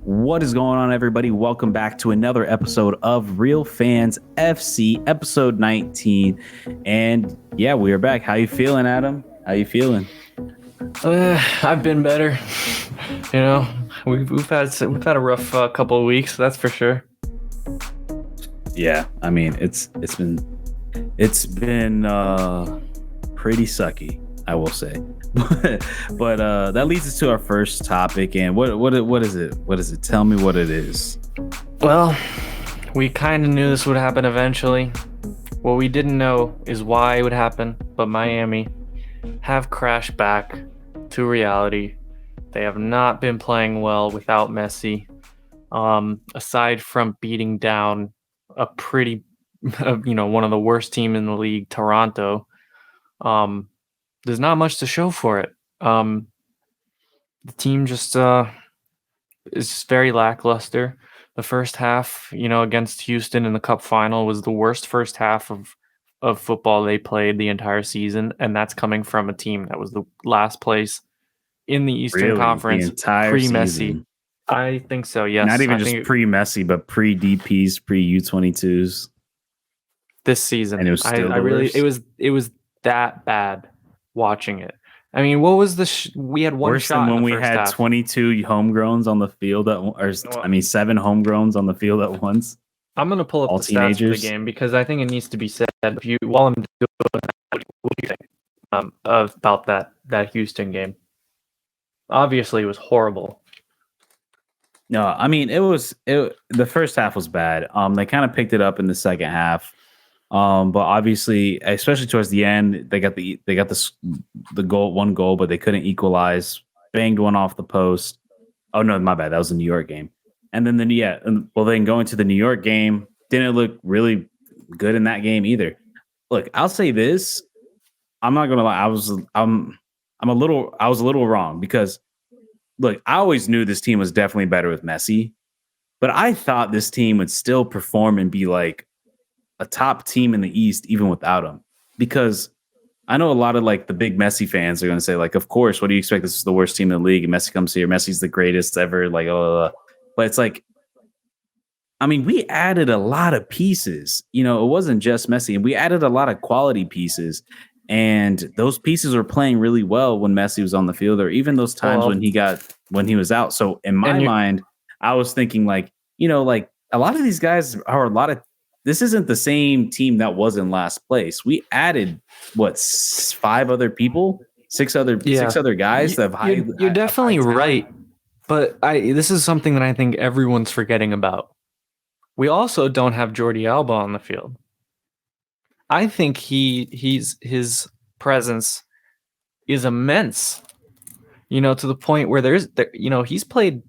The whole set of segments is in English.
What is going on, everybody? Welcome back to another episode of Real Fans FC, episode 19. And yeah, we are back. How you feeling, Adam? How you feeling? I've been better. You know, we've had a rough couple of weeks, that's for sure. Yeah, I mean it's been pretty sucky, I will say. but that leads us to our first topic. And what is it? What is it? Tell me what it is. Well, we kind of knew this would happen eventually. What we didn't know is why it would happen, but Miami have crashed back to reality. They have not been playing well without Messi. Aside from beating down a pretty, one of the worst team in the league, Toronto, there's not much to show for it. The team just is very lackluster. The first half, against Houston in the Cup final was the worst first half of football they played the entire season, and that's coming from a team that was the last place in the Eastern Conference pre-Messi. I think so, yes. Not even just pre-Messi, but pre-DPs, pre-U22s. This season. And it was still it was that bad watching it. I mean, what was we had one worse shot than when we had half. 22 homegrowns on the field 7 homegrowns on the field at once. I'm gonna pull up all the stats for the game because I think it needs to be said. While I'm doing that, what do you think about that Houston game? Obviously, it was horrible. No, I mean the first half was bad. They kind of picked it up in the second half. But obviously, especially towards the end, they got the one goal, but they couldn't equalize. Banged one off the post. Oh no, my bad. That was the New York game. And then then going to the New York game, didn't look really good in that game either. Look, I'll say this. I'm not gonna lie. I was a little wrong because look, I always knew this team was definitely better with Messi, but I thought this team would still perform and be like a top team in the East even without him, because I know a lot of like the big Messi fans are going to say like, of course, what do you expect? This is the worst team in the league and Messi comes here. Messi's the greatest ever. Like, but it's like, I mean, we added a lot of pieces, it wasn't just Messi, and we added a lot of quality pieces, and those pieces were playing really well when Messi was on the field, or even those times when he was out. So in my mind, I was thinking like, like a lot of these guys are this isn't the same team that was in last place. We added 5 other people, 6 other guys that have You're definitely right, but this is something that I think everyone's forgetting about. We also don't have Jordi Alba on the field. I think his presence is immense. To the point where he's played.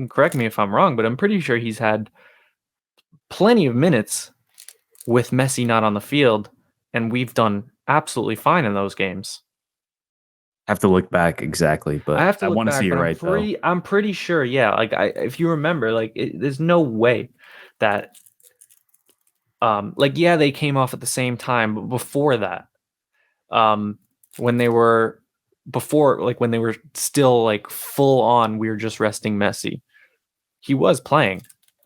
Correct me if I'm wrong, but I'm pretty sure he's had plenty of minutes with Messi not on the field, and we've done absolutely fine in those games. I have to look back exactly, but I want to see you right though. I'm pretty sure, yeah. Like if you remember, there's no way that, they came off at the same time, but before that, when they were still like full on, we were just resting Messi. He was playing.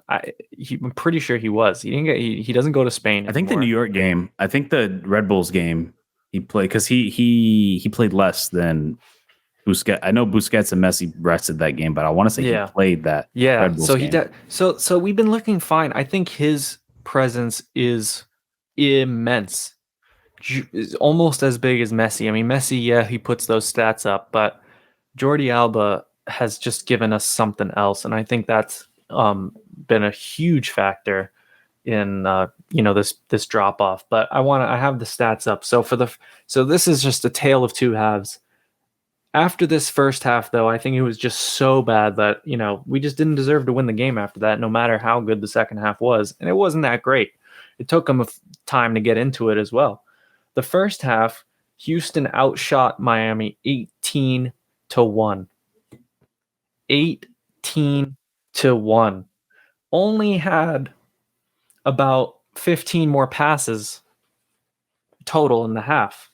I'm pretty sure he was. He doesn't go to Spain anymore. I think the New York game, I think the Red Bulls game he played, because he played less than Busquets. I know Busquets and Messi rested that game, but I want to say he played that. Yeah. Red Bulls game. So we've been looking fine. I think his presence is immense. It's almost as big as Messi. I mean, Messi, he puts those stats up, but Jordi Alba has just given us something else, and I think that's been a huge factor in this drop off. But I have the stats up. So this is just a tale of two halves. After this first half, though, I think it was just so bad that we just didn't deserve to win the game after that, no matter how good the second half was, and it wasn't that great. It took them time to get into it as well. The first half, Houston outshot Miami 18-1. 18-1. Only had about 15 more passes total in the half.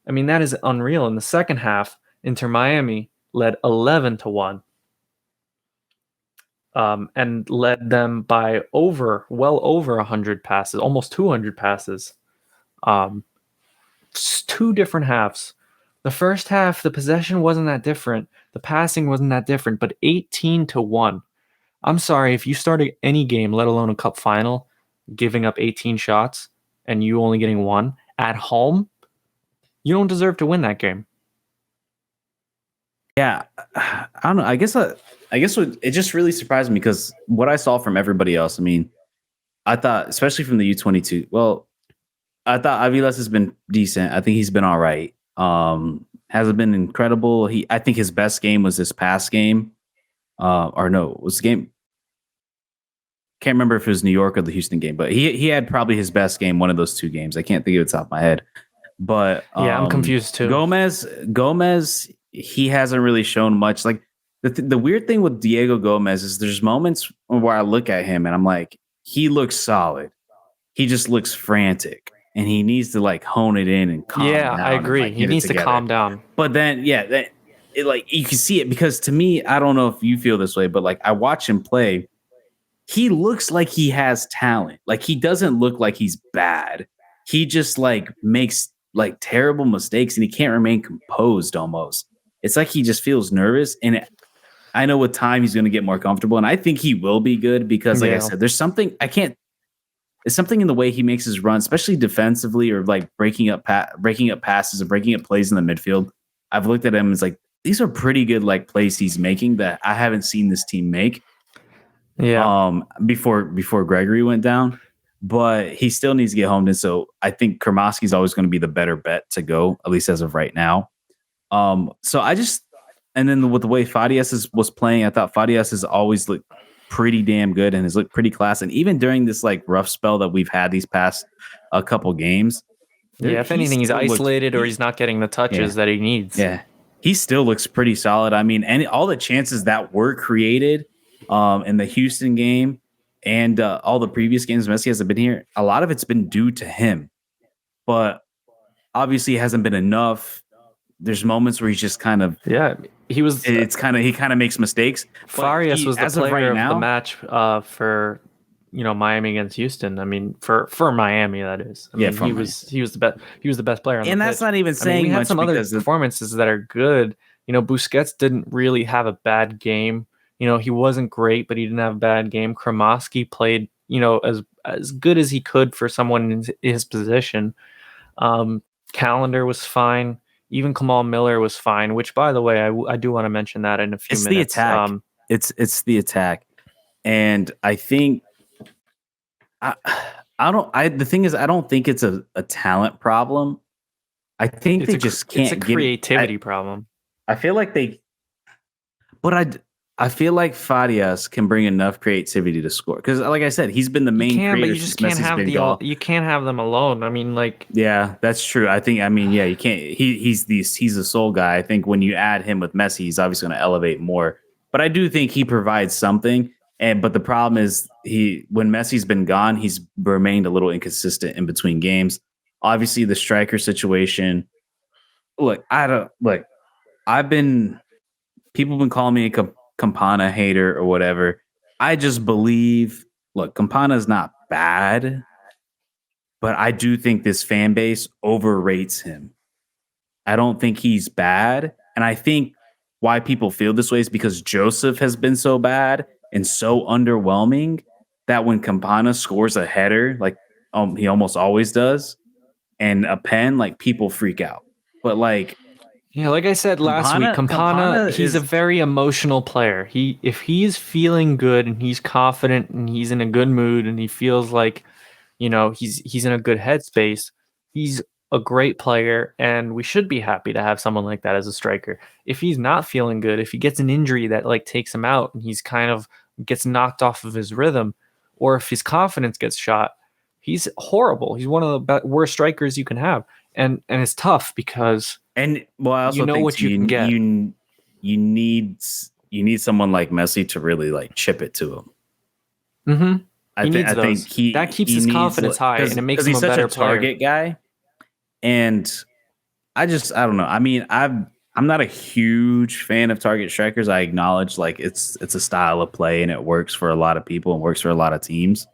I mean, that is unreal. In the second half, Inter Miami led 11-1. and led them by well over 100 passes, almost 200 passes. Two different halves. The first half, the possession wasn't that different. The passing wasn't that different, but 18-1. I'm sorry, if you started any game, let alone a cup final, giving up 18 shots and you only getting one at home, you don't deserve to win that game. Yeah, I don't know. I guess it just really surprised me because what I saw from everybody else. I mean, I thought, especially from the U22. Well, I thought Aviles has been decent. I think he's been all right. Hasn't been incredible. I think his best game was this past game. Or no, it was the game. Can't remember if it was New York or the Houston game, but he had probably his best game one of those two games. I can't think of it off my head. But yeah, I'm confused too. Gomez, he hasn't really shown much. Like the weird thing with Diego Gomez is there's moments where I look at him and I'm like, he looks solid. He just looks frantic. And he needs to like hone it in and calm down. Yeah, I agree. And, like, he needs to calm down. But then, like you can see it because to me, I don't know if you feel this way, but like I watch him play, he looks like he has talent. Like he doesn't look like he's bad. He just like makes like terrible mistakes and he can't remain composed almost. It's like he just feels nervous. And I know with time he's going to get more comfortable. And I think he will be good because like I said, there's something it's something in the way he makes his run, especially defensively or like breaking up passes and breaking up plays in the midfield. I've looked at him as like, these are pretty good like plays he's making that I haven't seen this team make. Yeah. Before Gregory went down, but he still needs to get home. And so I think Kremoski's always going to be the better bet to go, at least as of right now. And then with the way Fadias was playing, I thought Fadias has always looked pretty damn good and has looked pretty class. And even during this like rough spell that we've had these past a couple games, if anything, he's isolated or he's not getting the touches that he needs. Yeah, he still looks pretty solid. I mean, and all the chances that were created in the Houston game and all the previous games Messi hasn't been here, a lot of it's been due to him. But obviously it hasn't been enough. There's moments where he's just kind of he kind of makes mistakes. Farias was the player of the match for Miami against Houston. I mean, for Miami, that is. I mean, he was the best. He was the best player on the pitch. And that's not even saying we had much some other performances that are good. Busquets didn't really have a bad game. He wasn't great, but he didn't have a bad game. Kremoski played, as good as he could for someone in his position. Calendar was fine. Even Kamal Miller was fine, which, by the way, I do want to mention that in a few minutes. The attack. It's the attack. And I think the thing is, I don't think it's a talent problem. I think they just can't get it. It's a creativity problem. I feel like I feel like Farias can bring enough creativity to score because, like I said, he's been the main creator. But you just can't have you can't have them alone. I mean, like, yeah, that's true. I mean, you can't. He's the sole guy. I think when you add him with Messi, he's obviously going to elevate more. But I do think he provides something. But the problem is when Messi's been gone, he's remained a little inconsistent in between games. Obviously, the striker situation. Look, people have been calling me a Campana hater or whatever. I just believe, Campana is not bad, but I do think this fan base overrates him. I don't think he's bad. And I think why people feel this way is because Joseph has been so bad and so underwhelming that when Campana scores a header, like he almost always does, and a pen, like people freak out. But like I said last week, Campana he's a very emotional player. If he's feeling good and he's confident and he's in a good mood and he feels like, he's in a good headspace, he's a great player and we should be happy to have someone like that as a striker. If he's not feeling good, if he gets an injury that like takes him out and he's kind of gets knocked off of his rhythm, or if his confidence gets shot, he's horrible. He's one of the worst strikers you can have. And it's tough because I also think what you can get. You need someone like Messi to really like chip it to him. Mm-hmm. I think that keeps his confidence high and it makes him a better target guy. And I don't know. I mean, I'm not a huge fan of target strikers. I acknowledge like it's a style of play and it works for a lot of people and works for a lot of teams.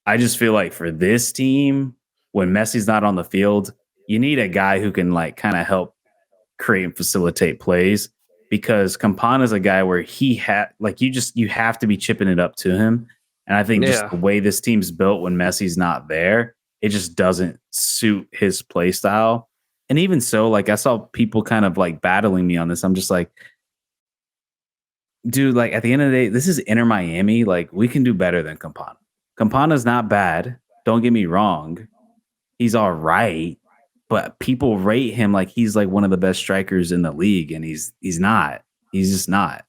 I just feel like for this team, when Messi's not on the field, you need a guy who can like kind of help create and facilitate plays because Campana's a guy where he had like you have to be chipping it up to him. And I think just Yeah. the way this team's built when Messi's not there, it just doesn't suit his play style. And even so, like I saw people kind of like battling me on this. I'm just like, dude, like at the end of the day, this is Inter Miami. Like we can do better than Campana. Campana's not bad. Don't get me wrong. He's all right, but people rate him like he's like one of the best strikers in the league, and he's not. He's just not.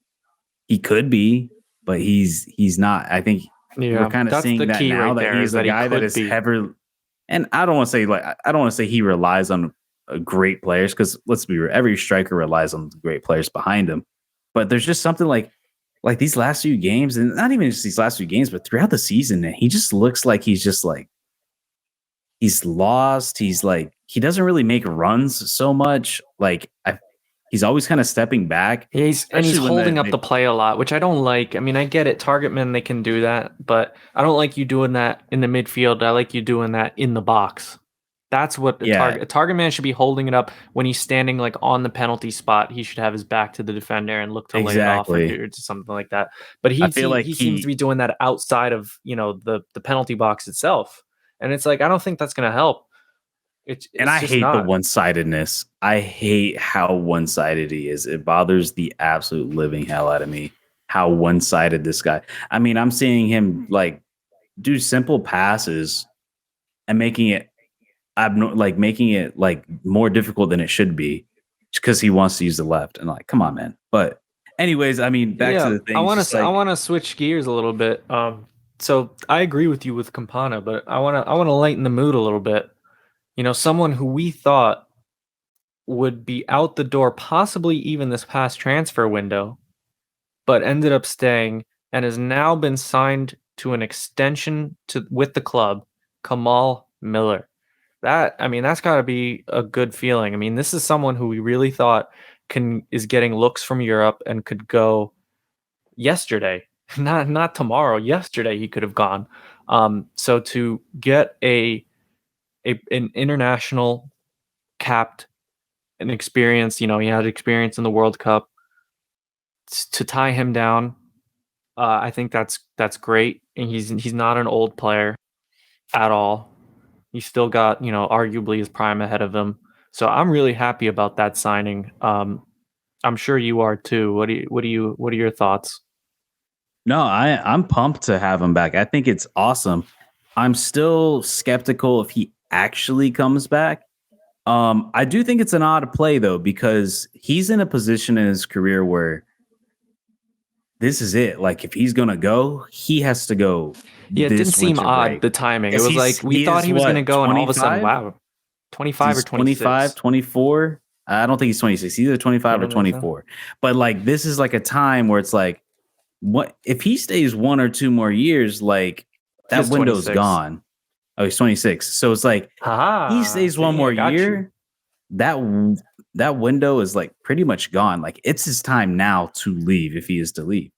He could be, but he's not. I think we're Yeah, kind of that's seeing the that key now right that there, is he's a that he guy that could is be. heavy. And I don't want to say like I don't want to say he relies on great players because let's be real, every striker relies on great players behind him. But there's just something like these last few games, and not even just these last few games, but throughout the season, he just looks like he's just like he's lost. He's like he doesn't really make runs so much. He's always kind of stepping back, Yeah, he's especially when holding up the play a lot, which I don't like. I mean, I get it, target men, they can do that, but I don't like you doing that in the midfield. I like you doing that in the box. That's what yeah, a target man should be, holding it up when he's standing like on the penalty spot. He should have his back to the defender and look to lay it off or exactly. do something like that. But I feel like he seems to be doing that outside of, the penalty box itself. And it's like, I don't think that's going to help. and It's I just hate the not. one-sidedness. I hate how one-sided he is. It bothers the absolute living hell out of me how one-sided this guy. I mean, I'm seeing him like do simple passes and making it like more difficult than it should be because he wants to use the left. And like, come on, man. But anyways, I mean, back to Yeah, the things, just I like want to switch gears a little bit. So I agree with you with Campana, but I want to lighten the mood a little bit. Someone who we thought would be out the door, possibly even this past transfer window, but ended up staying and has now been signed to an extension with the club, Kamal Miller. That's got to be a good feeling. I mean, this is someone who we really thought is getting looks from Europe and could go yesterday, not tomorrow. Yesterday he could have gone. So to get an international capped an experience, he had experience in the World Cup, to tie him down. I think that's great, and he's not an old player at all. He's still got, arguably his prime ahead of him. So I'm really happy about that signing. I'm sure you are too. What are your thoughts? no, I'm pumped to have him back. I think it's awesome. I'm still skeptical if he actually comes back. I do think it's an odd play though, because he's in a position in his career where this is it. Like if he's gonna go, he has to go Yeah, it didn't this seem winter odd, break. the timing. It Because was like we he thought is he was going to what, go, and all of a sudden, 25? wow, 25 or He's 25, 26. 24. I don't think he's 26. He's either 25 You or don't think so? 24. But like this is like a time where it's like, what if he stays 1 or 2 more years, like that He's window's 26. gone. Oh, he's 26. So it's like he Haha. stays one See, I more got you. year, that that window is like pretty much gone. Like it's his time now to leave if he is to leave.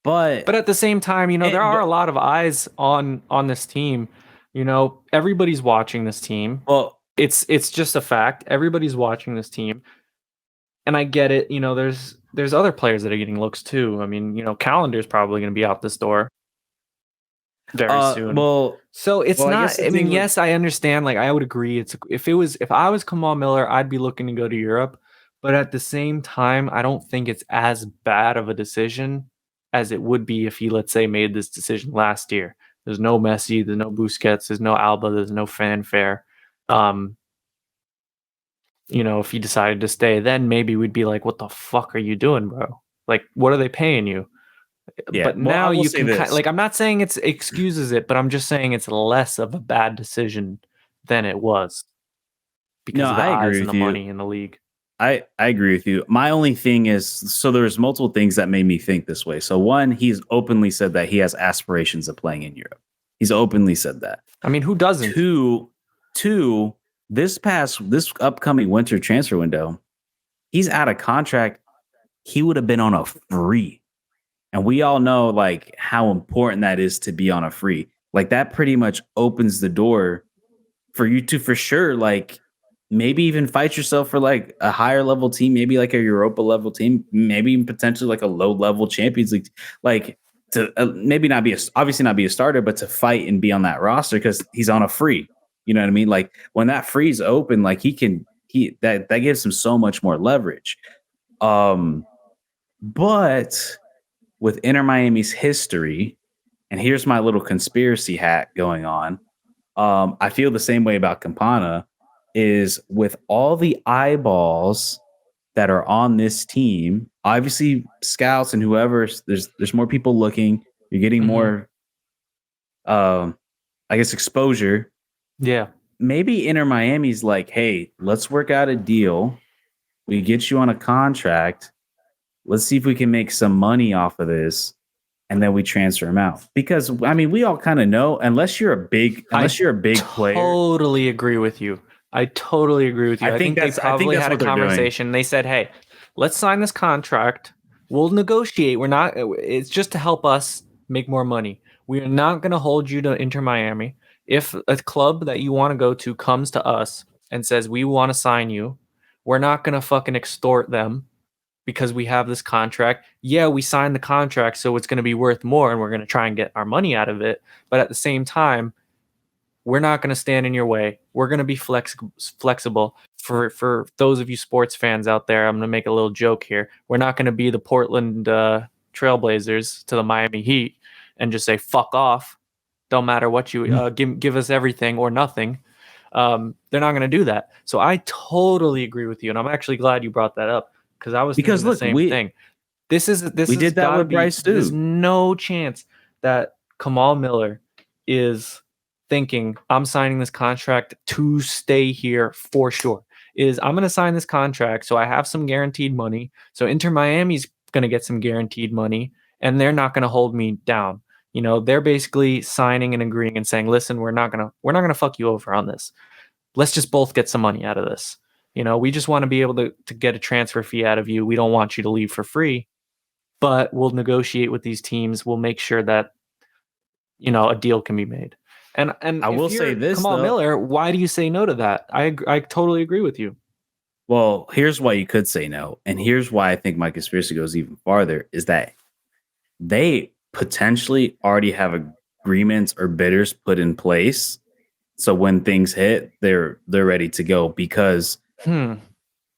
But But at the same time, there are a but lot of eyes on this team. Everybody's watching this team. well, It's just a fact. Everybody's watching this team, and I get it. There's other players that are getting looks too. I mean, Calendar's probably going to be out this door very soon. well, So it's I guess not. the I mean, thing with yes, I understand. Like, I would agree. If I was Kamal Miller, I'd be looking to go to Europe. But at the same time, I don't think it's as bad of a decision as it would be if he, let's say, made this decision last year. There's no Messi, there's no Busquets, there's no Alba, there's no fanfare. Um, if he decided to stay, then maybe we'd be like, "What the fuck are you doing, bro? Like, what are they paying you?" yeah. But Well, I now will you say can this. I'm not saying it's excuses it, but I'm just saying it's less of a bad decision than it was No, because of the I agree eyes and the with you. money in the league. I agree with you. My only thing is, so there's multiple things that made me think this way. So one, he's openly said that he has aspirations of playing in Europe. He's openly said that. I mean, who doesn't? Two, this upcoming winter transfer window, he's out of contract. He would have been on a free. And we all know like how important that is to be on a free. Like that pretty much opens the door for you to for sure like maybe even fight yourself for like a higher level team, maybe like a Europa level team, maybe even potentially like a low level Champions League, like to maybe not be obviously not be a starter, but to fight and be on that roster because he's on a free. You know what I mean? Like when that free's open, like that gives him so much more leverage. But with Inter Miami's history, and here's my little conspiracy hat going on. I feel the same way about Campana. Is with all the eyeballs that are on this team, obviously scouts and whoever, there's more people looking. You're getting more, I guess, exposure. Yeah. Maybe Inter Miami's like, hey, let's work out a deal. We get you on a contract. Let's see if we can make some money off of this, and then we transfer him out. Because I mean, we all kind of know, unless you're a big player. Totally agree with you. I totally agree with you. I think they probably had a conversation. They said, "Hey, let's sign this contract. We'll negotiate. It's just to help us make more money. We are not going to hold you to Inter Miami. If a club that you want to go to comes to us and says we want to sign you, we're not going to fucking extort them because we have this contract. Yeah, we signed the contract, so it's going to be worth more, and we're going to try and get our money out of it. But at the same time, we're not going to stand in your way. We're going to be flexible. For those of you sports fans out there, I'm going to make a little joke here. We're not going to be the Portland Trailblazers to the Miami Heat and just say, fuck off. Don't matter what you give us everything or nothing. They're not going to do that. So I totally agree with you. And I'm actually glad you brought that up because I was thinking the same thing. We did that with Bryce too. There's no chance that Kamal Miller is thinking I'm signing this contract to stay here for sure. I'm going to sign this contract so I have some guaranteed money. So Inter Miami's going to get some guaranteed money, and they're not going to hold me down. You know, they're basically signing and agreeing and saying, "Listen, we're not gonna fuck you over on this. Let's just both get some money out of this. You know, we just want to be able to get a transfer fee out of you. We don't want you to leave for free, but we'll negotiate with these teams. We'll make sure that, you know, a deal can be made." And I will say this, Kamal Miller, why do you say no to that? I totally agree with you. Well, here's why you could say no, and here's why I think my conspiracy goes even farther: is that they potentially already have agreements or bidders put in place, so when things hit, they're ready to go. Because here's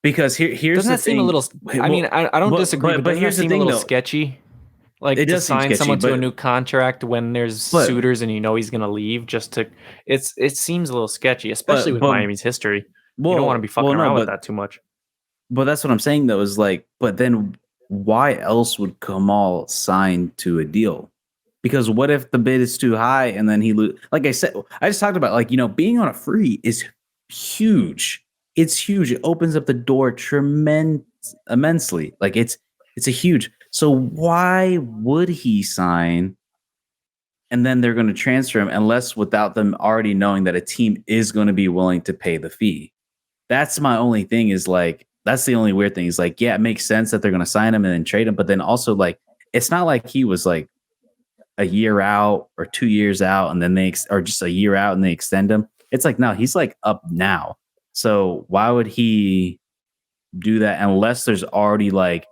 doesn't that seem a little? I mean, I don't disagree, but here's the thing, a little sketchy. Like it does sign someone to a new contract when there's suitors and you know he's going to leave just to. It seems a little sketchy, especially with Miami's history. You don't want to be fucking around with that too much. But that's what I'm saying though. Is like, but then why else would Kamal sign to a deal? Because what if the bid is too high and then he lose? Like I said, I just talked about, like, you know, being on a free is huge. It's huge. It opens up the door immensely. Like it's a huge. So why would he sign and then they're going to transfer him unless without them already knowing that a team is going to be willing to pay the fee? That's my only thing, is like, that's the only weird thing. Is like, yeah, it makes sense that they're going to sign him and then trade him. But then also, like, it's not like he was like a year out or 2 years out and then or just a year out and they extend him. It's like, no, he's like up now. So why would he do that unless there's already like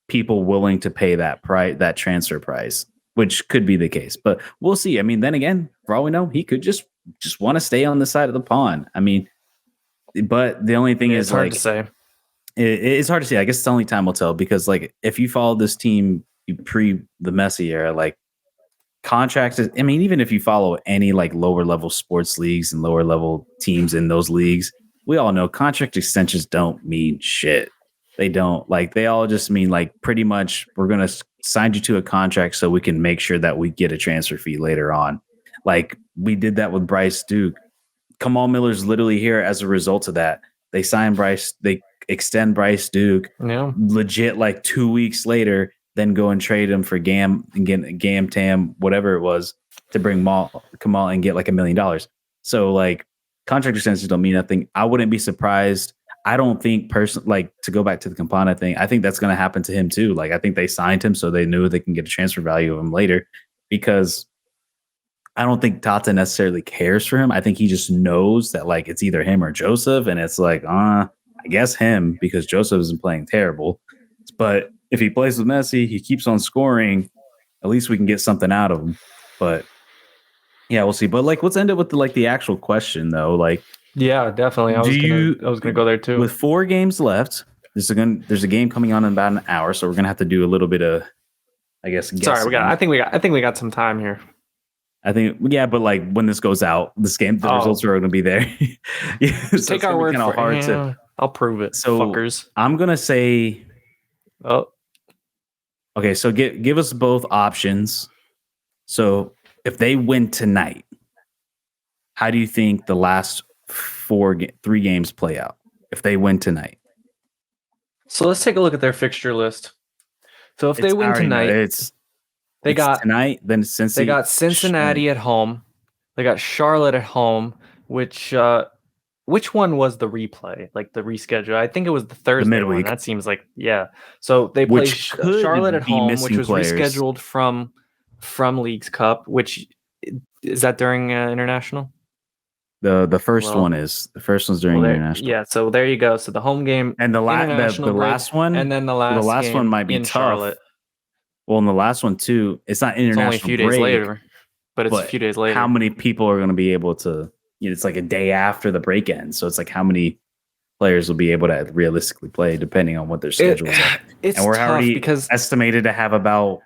people willing to pay that price, that transfer price, which could be the case, but we'll see. I mean, then again, for all we know, he could just want to stay on the side of the pond. I mean, but the only thing is, it's hard to say. It's hard to say. I guess it's only time will tell, because like if you follow this team pre the Messi era, like contracts, I mean, even if you follow any like lower level sports leagues and lower level teams in those leagues, we all know contract extensions don't mean shit. They don't. Like, they all just mean like pretty much we're going to sign you to a contract so we can make sure that we get a transfer fee later on. Like we did that with Bryce Duke. Kamal Miller's literally here as a result of that. They sign Bryce, they extend Bryce Duke, legit like 2 weeks later, then go and trade him for Gam Tam, whatever it was, to bring Kamal and get like $1 million. So like contract extensions don't mean nothing. I wouldn't be surprised. I don't think like to go back to the Campana thing, I think that's going to happen to him too. Like I think they signed him so they knew they can get a transfer value of him later, because I don't think Tata necessarily cares for him. I think he just knows that like it's either him or Joseph, and it's like, I guess him, because Joseph isn't playing terrible. But if he plays with Messi, he keeps on scoring, at least we can get something out of him. But yeah, we'll see. But like, let's end it with the actual question though. Like, yeah, definitely. I was gonna go there too. With 4 games left, there's a game coming on in about an hour, so we're gonna have to do a little bit of, I guess. Sorry, I think we got some time here. I think, yeah, but like when this goes out, the results are going to be there. Yeah, so take our word for it. I'll prove it. So fuckers. I'm gonna say, okay. So give us both options. So if they win tonight, how do you think the last 3 games play out if they win tonight? So let's take a look at their fixture list. So if they win tonight, they got tonight. Then Cincinnati. They got Cincinnati at home. They got Charlotte at home. Which one was the replay? Like the reschedule? I think it was the Thursday one. That seems like So they play Charlotte at home, which was rescheduled from Leagues Cup. Which is that during international? The first one's during international. Yeah, so there you go. So the home game and the last one, and then the last one might be in tough. Charlotte. Well, in the last one too, it's not international. It's only a few days later, but it's a few days later. How many people are going to be able to? It's like a day after the break ends, so it's like how many players will be able to realistically play, depending on what their schedules are. And we're already because estimated to have about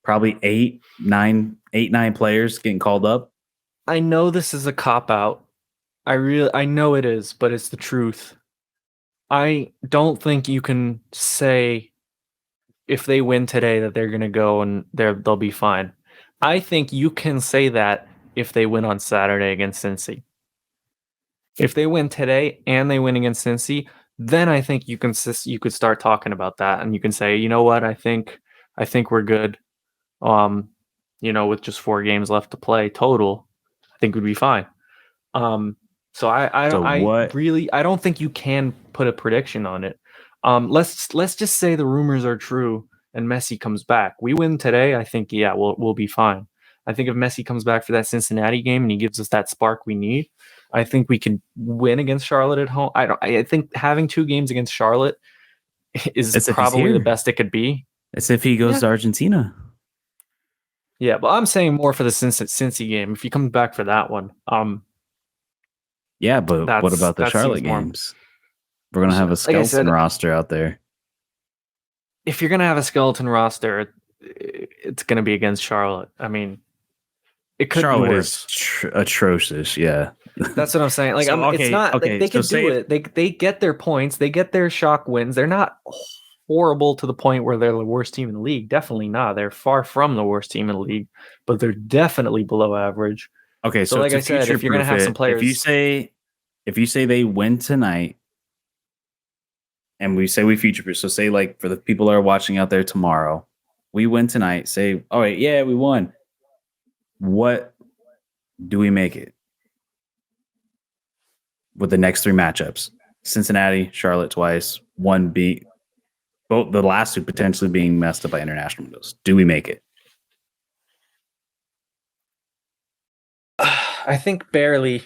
probably 8, 9 players getting called up. I know this is a cop-out. I know it is, but it's the truth. I don't think you can say if they win today that they're going to go and they'll be fine. I think you can say that if they win on Saturday against Cincy. If they win today and they win against Cincy, then I think you could start talking about that, and you can say, you know what, I think we're good. With just 4 games left to play total, I think we'd be fine. So I don't think you can put a prediction on it. Let's just say the rumors are true and Messi comes back. We win today, I think we'll be fine. I think if Messi comes back for that Cincinnati game and he gives us that spark we need, I think we can win against Charlotte at home. I think having 2 games against Charlotte is probably the best it could be. It's if he goes to Argentina. Yeah, but I'm saying more for the Cincy game. If he comes back for that one, yeah, but what about the Charlotte games? We're gonna have a skeleton roster out there. If you're gonna have a skeleton roster, it's gonna be against Charlotte. I mean, it could Charlotte be worse. Is atrocious. Yeah, that's what I'm saying. Like, it's not. Okay, they can do it. They get their points. They get their shock wins. They're not horrible to the point where they're the worst team in the league. Definitely not. They're far from the worst team in the league, but they're definitely below average. Okay, so like I said, if you're gonna have some players, if you say they win tonight, and we say we future proof, so say like for the people that are watching out there tomorrow, we win tonight. Say, all right, yeah, we won. What do we make it with the next 3 matchups? Cincinnati, Charlotte twice, both the last 2 potentially being messed up by international windows. Do we make it? I think barely.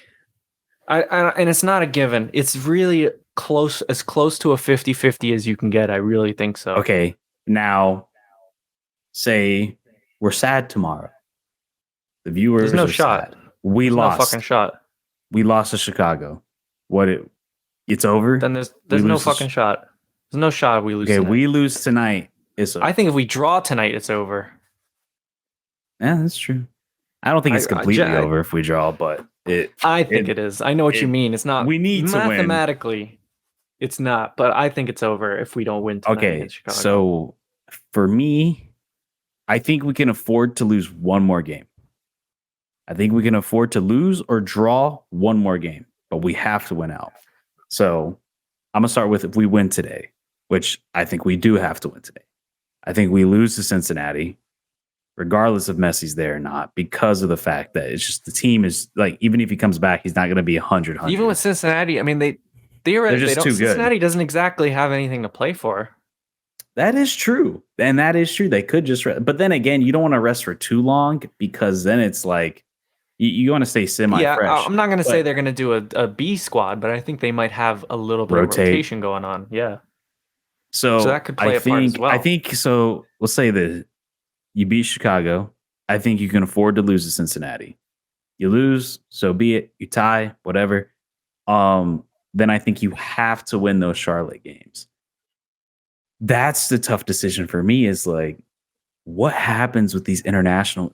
And it's not a given. It's really close, as close to a 50-50 as you can get. I really think so. Okay. Now, say we're sad tomorrow. The viewers There's no shot. Sad. We lost. No fucking shot. We lost to Chicago. It's over? Then there's no fucking shot. There's no shot we lose tonight. We lose tonight. I think if we draw tonight, it's over. Yeah, that's true. I don't think it's completely over if we draw, but I think it is. I know what you mean. It's not. We need to win. Mathematically, it's not. But I think it's over if we don't win tonight against Chicago. So for me, I think we can afford to lose one more game. I think we can afford to lose or draw one more game, but we have to win out. So I'm going to start with if we win today, which I think we do have to win today. I think we lose to Cincinnati, regardless of Messi's there or not, because of the fact that it's just the team is like, even if he comes back, he's not going to be 100. Even with Cincinnati, I mean, Theoretically, They're just too good. Cincinnati doesn't exactly have anything to play for. That is true. And that is true. They could just rest. But then again, you don't want to rest for too long because then it's like you want to stay semi-fresh. Yeah, I'm not going to say they're going to do a B squad, but I think they might have a little bit of rotation going on. Yeah. So that could play a part as well. I think so. Let's say that you beat Chicago. I think you can afford to lose to Cincinnati. You lose, so be it. You tie, whatever. Then I think you have to win those Charlotte games. That's the tough decision for me. Is like, what happens with these international?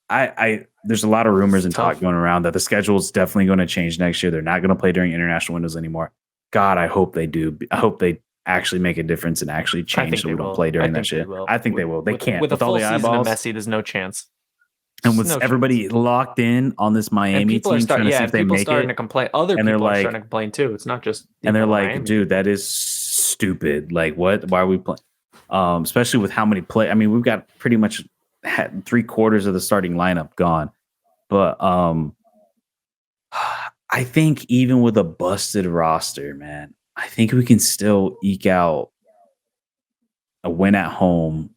There's a lot of rumors and talk going around that the schedule is definitely going to change next year. They're not going to play during international windows anymore. God, I hope they do. I hope they actually make a difference and actually change so we don't play during that shit. I think they will. They can't. With a full all the season eyeballs of Messi, there's no chance. And with everybody locked in on this Miami team, trying to see if they make starting it, to complain. Other people are starting to complain too. It's not just and they're like, Miami. dude, that is stupid. Like, what? Why are we playing? Especially with how many play. I mean, we've got pretty much had 3/4 of the starting lineup gone. But I think even with a busted roster, man, I think we can still eke out a win at home.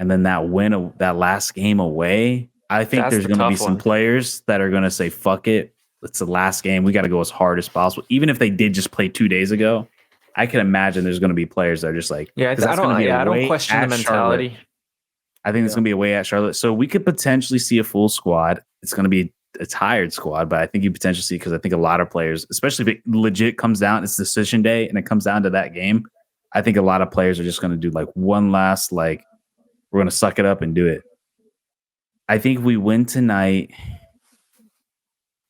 And then that last game away, I think there's going to be some players that are going to say, fuck it. It's the last game. We got to go as hard as possible. Even if they did just play 2 days ago, I can imagine there's going to be players that are just like, I don't question the mentality. Charlotte. I think it's going to be away at Charlotte. So we could potentially see a full squad. It's going to be a tired squad, but I think you potentially see, because I think a lot of players, especially if it legit comes down, it's decision day and it comes down to that game. I think a lot of players are just going to do like one last, like, we're going to suck it up and do it. I think we win tonight.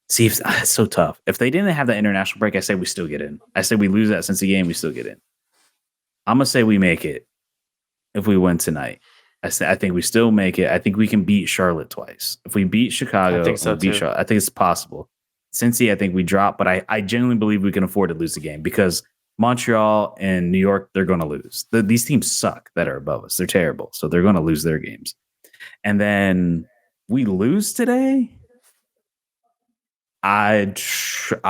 See, if it's so tough. If they didn't have that international break, I say we still get in. I say we lose that Cincy game, we still get in. I'm going to say we make it if we win tonight. I think we still make it. I think we can beat Charlotte twice. If we beat Chicago, I think so too. Charlotte, I think it's possible. Cincy, I think we drop, but I genuinely believe we can afford to lose the game because Montreal and New York, they're going to lose. These teams suck that are above us. They're terrible. So they're going to lose their games. And then we lose today. I think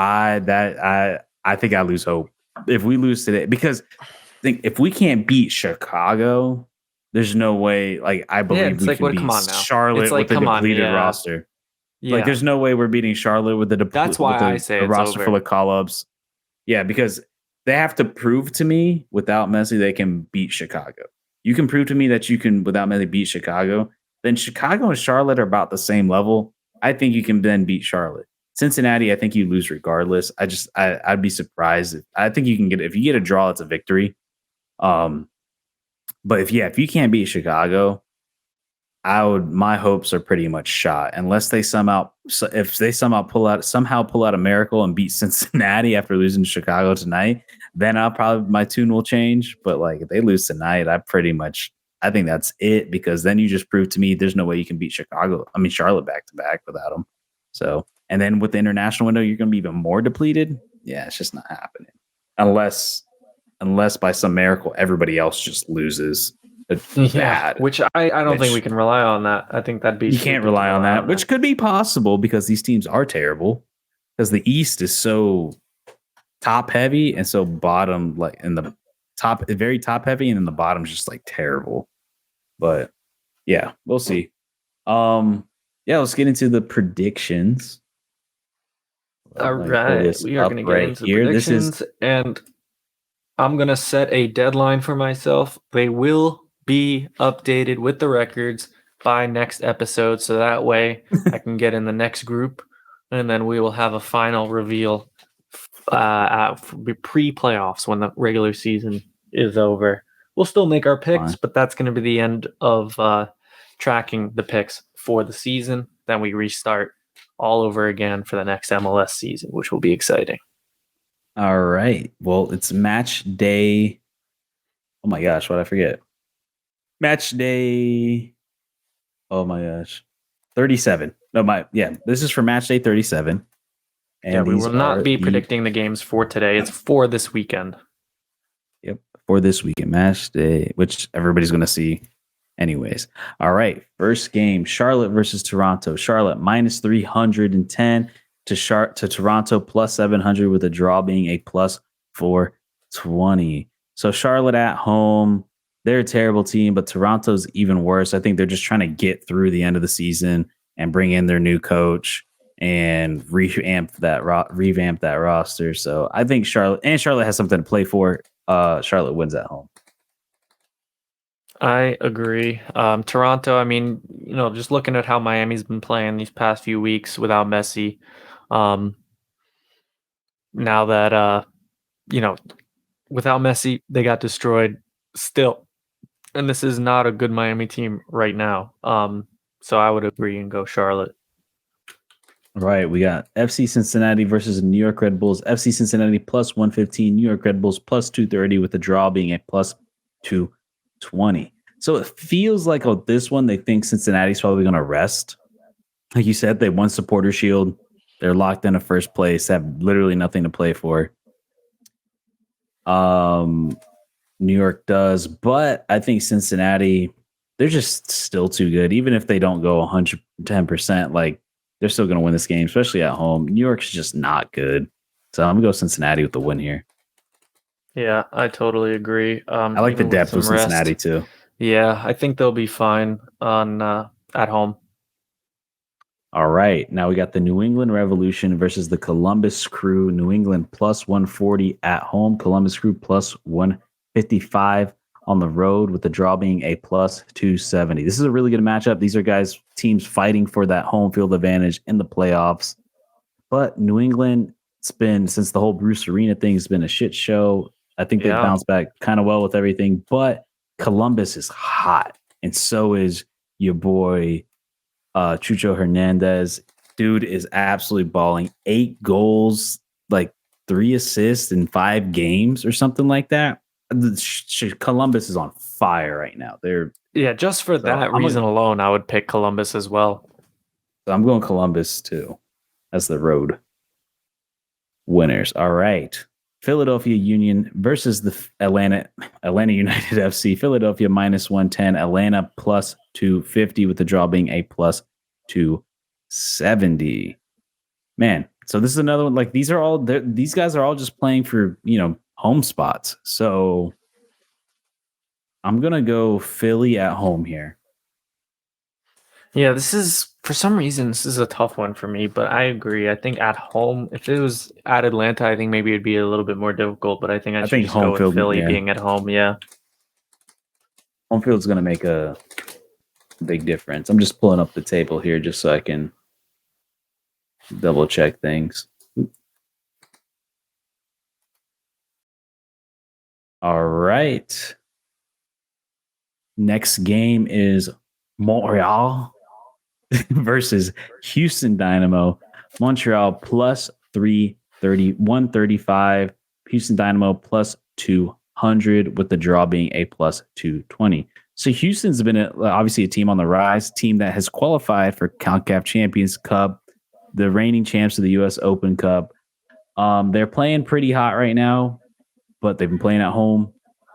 I lose hope if we lose today, because I think if we can't beat Chicago, there's no way. Like, I believe we can beat Charlotte with a depleted roster. Yeah. Like, there's no way we're beating Charlotte with the That's why I say a roster full of call-ups. Yeah, because they have to prove to me without Messi they can beat Chicago. You can prove to me that you can without Messi beat Chicago. Then Chicago and Charlotte are about the same level. I think you can then beat Charlotte. Cincinnati, I think you lose regardless. I'd be surprised. I think you can if you get a draw, it's a victory. But if you can't beat Chicago, my hopes are pretty much shot unless they somehow pull out a miracle and beat Cincinnati after losing to Chicago tonight. Then my tune will change. But like, if they lose tonight, I think that's it, because then you just prove to me there's no way you can beat Charlotte back to back without them. So, and then with the international window, you're going to be even more depleted. Yeah, it's just not happening unless by some miracle everybody else just loses. Which I don't think we can rely on that. I think that'd be, you can't rely on that, which could be possible because these teams are terrible, because the East is so top heavy and so bottom, like in the top, very top heavy, and then the bottom's just like terrible. But yeah, we'll see. Let's get into the predictions. All right, we are going to get into the predictions, and I'm going to set a deadline for myself. They will be updated with the records by next episode, so that way I can get in the next group, and then we will have a final reveal pre-playoffs when the regular season is over. We'll still make our picks, but that's going to be the end of tracking the picks for the season. Then we restart all over again for the next MLS season, which will be exciting. All right. Well, it's match day. Oh my gosh, what'd I forget? Match day. Oh my gosh. 37. This is for match day 37. And we will not be predicting the games for today. It's for this weekend. Yep. For this weekend, match day, which everybody's going to see anyways. All right. First game, Charlotte versus Toronto. Charlotte minus 310. to Toronto plus 700 with a draw being a plus 420. So Charlotte at home, they're a terrible team, but Toronto's even worse. I think they're just trying to get through the end of the season and bring in their new coach and revamp that roster. So I think Charlotte has something to play for. Charlotte wins at home. I agree. Toronto, I mean, just looking at how Miami's been playing these past few weeks without Messi, now that, without Messi, they got destroyed still. And this is not a good Miami team right now. So I would agree and go Charlotte. Right. We got FC Cincinnati versus New York Red Bulls. FC Cincinnati plus 115, New York Red Bulls plus 230 with the draw being a plus 220. So it feels like this one, they think Cincinnati's probably going to rest. Like you said, they won Supporter Shield. They're locked into first place, have literally nothing to play for. New York does, but I think Cincinnati, they're just still too good. Even if they don't go 110%, like they're still going to win this game, especially at home. New York's just not good. So I'm going to go Cincinnati with the win here. Yeah, I totally agree. I like the depth of Cincinnati too. Yeah, I think they'll be fine on at home. All right. Now we got the New England Revolution versus the Columbus Crew. New England plus 140 at home. Columbus Crew plus 155 on the road with the draw being a plus 270. This is a really good matchup. These are teams fighting for that home field advantage in the playoffs. But New England, it's been, since the whole Bruce Arena thing has been a shit show. I think they bounced back kind of well with everything. But Columbus is hot. And so is your boy, Chucho Hernandez. Dude is absolutely balling. 8 goals, like 3 assists in 5 games or something like that. Columbus is on fire right now. Just for that reason alone, I would pick Columbus as well. So I'm going Columbus too as the road winners. All right. Philadelphia Union versus the Atlanta United FC. Philadelphia minus 110, Atlanta plus 250 with the draw being a plus 270. Man, so this is another one. Like these guys are all just playing for, home spots. So I'm going to go Philly at home here. Yeah, for some reason, this is a tough one for me, but I agree. I think at home, if it was at Atlanta, I think maybe it'd be a little bit more difficult, but I think I should just go with Philly being at home. Yeah. Home field's going to make a big difference. I'm just pulling up the table here just so I can double check things. All right. Next game is Montreal versus Houston Dynamo. Montreal plus 330, 135. Houston Dynamo plus 200 with the draw being a plus 220. So Houston's been obviously a team on the rise, team that has qualified for CONCACAF Champions Cup, the reigning champs of the U.S. Open Cup. They're playing pretty hot right now, but they've been playing at home,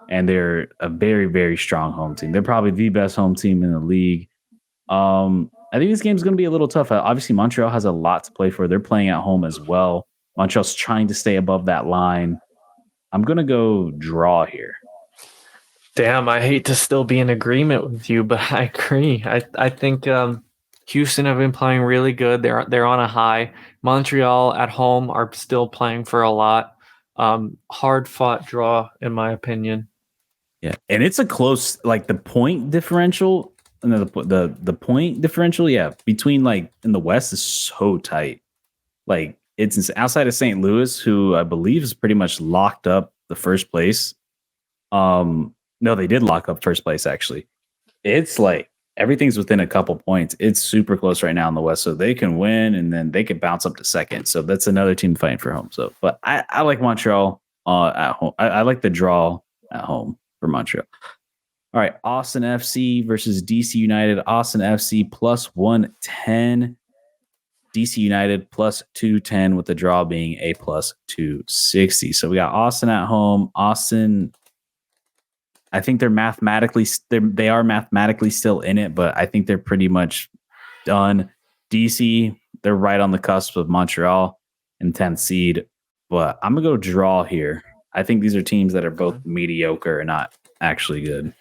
and they're a very, very strong home team. They're probably the best home team in the league. I think this game's going to be a little tough. Obviously, Montreal has a lot to play for. They're playing at home as well. Montreal's trying to stay above that line. I'm going to go draw here. Damn, I hate to still be in agreement with you, but I agree. I think Houston have been playing really good. They're on a high. Montreal at home are still playing for a lot. Hard fought draw, in my opinion. Yeah, and it's a close, like the point differential. The point differential, between like in the West is so tight. Like it's outside of St. Louis, who I believe is pretty much locked up the first place. No, they did lock up first place actually. It's like everything's within a couple points. It's super close right now in the West, so they can win and then they can bounce up to second. So that's another team fighting for home. So, but I like Montreal at home. I like the draw at home for Montreal. All right, Austin FC versus DC United. Austin FC plus 110. DC United plus 210 with the draw being a plus 260. So we got Austin at home. Austin, I think they are mathematically still in it, but I think they're pretty much done. DC, They're right on the cusp of Montreal and 10th seed. But I'm going to go draw here. I think these are teams that are both mediocre and not actually good.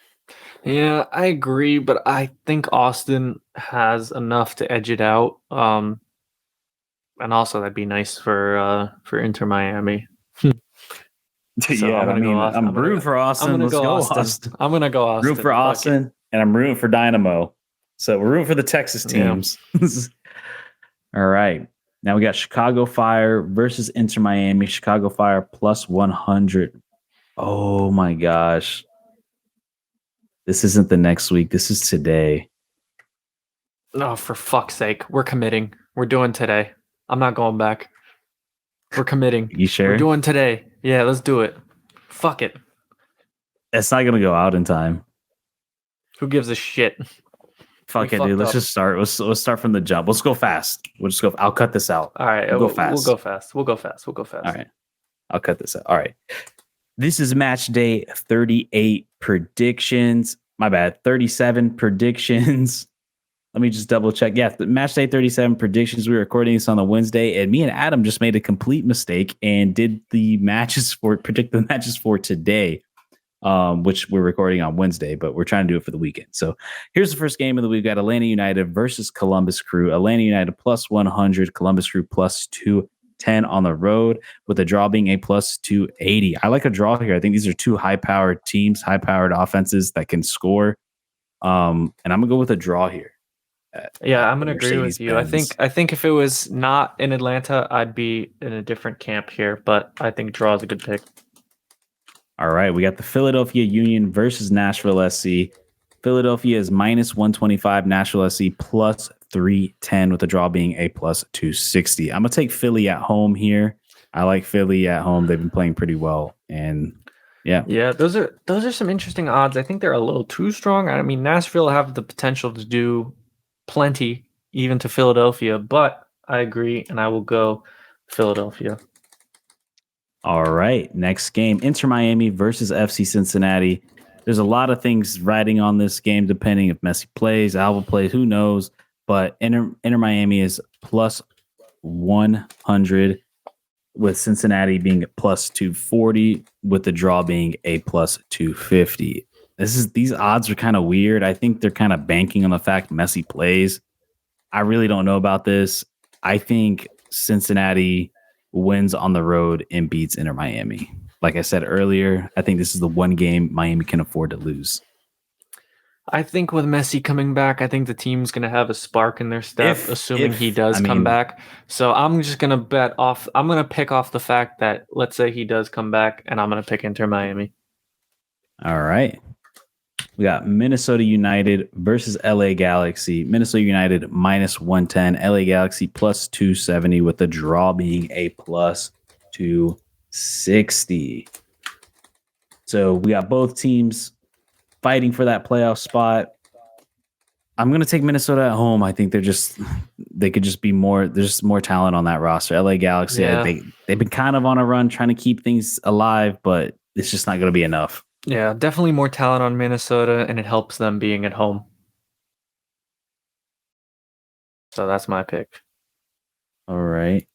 Yeah, I agree, but I think Austin has enough to edge it out. And also that'd be nice for Inter Miami. So Yeah, I mean, Austin. I'm rooting for Austin. Let's go, Austin. I'm gonna go Austin. Root for Austin, and I'm rooting for Dynamo. So we're rooting for the Texas teams. Yeah. All right. Now we got Chicago Fire versus Inter Miami. Chicago Fire plus 100. Oh my gosh. This isn't the next week. This is today. Oh, for fuck's sake. We're committing. We're doing today. I'm not going back. We're committing. You sure? We're doing today. Yeah, let's do it. Fuck it. It's not going to go out in time. Who gives a shit? Fuck it, dude. Let's just start. Let's start from the jump. Let's go fast. We'll just go. I'll cut this out. All right. We'll go fast. We'll go fast. All right. I'll cut this out. All right. This is match day 38 predictions. My bad. 37 predictions. Let me just double check. Yeah, match day 37 predictions. We were recording this on a Wednesday, and me and Adam just made a complete mistake and did predict the matches for today, which we're recording on Wednesday, but we're trying to do it for the weekend. So here's the first game of the week. We've got Atlanta United versus Columbus Crew. Atlanta United plus 100, Columbus Crew plus 210 on the road, with the draw being a plus 280. I like a draw here. I think these are two high-powered teams, high-powered offenses that can score. And I'm gonna go with a draw here. Yeah, I'm gonna agree with you. I think if it was not in Atlanta, I'd be in a different camp here, but I think draw is a good pick. All right, we got the Philadelphia Union versus Nashville SC. Philadelphia is minus 125, Nashville SC plus 310, with the draw being a plus 260. I'm gonna take Philly at home here. I like Philly at home. They've been playing pretty well, and yeah, those are some interesting odds. I think they're a little too strong. I mean, Nashville have the potential to do plenty, even to Philadelphia, but I agree, and I will go Philadelphia. All right, next game, Inter Miami versus FC Cincinnati. There's a lot of things riding on this game, depending if Messi plays, Alba plays, who knows, but Inter Miami is plus 100, with Cincinnati being plus 240, with the draw being a plus 250. These odds are kind of weird. I think they're kind of banking on the fact Messi plays. I really don't know about this. I think Cincinnati wins on the road and beats Inter Miami. Like I said earlier, I think this is the one game Miami can afford to lose. I think with Messi coming back, I think the team's going to have a spark in their step, assuming he does come back. So I'm just going to I'm going to pick off the fact that, let's say he does come back, and I'm going to pick Inter Miami. All right. We got Minnesota United versus LA Galaxy. Minnesota United minus 110, LA Galaxy plus 270, with the draw being a plus 260. So we got both teams fighting for that playoff spot. I'm going to take Minnesota at home. I think they could just be more. There's more talent on that roster. LA Galaxy, they've been kind of on a run trying to keep things alive, but it's just not going to be enough. Yeah, definitely more talent on Minnesota, and it helps them being at home. So that's my pick. All right.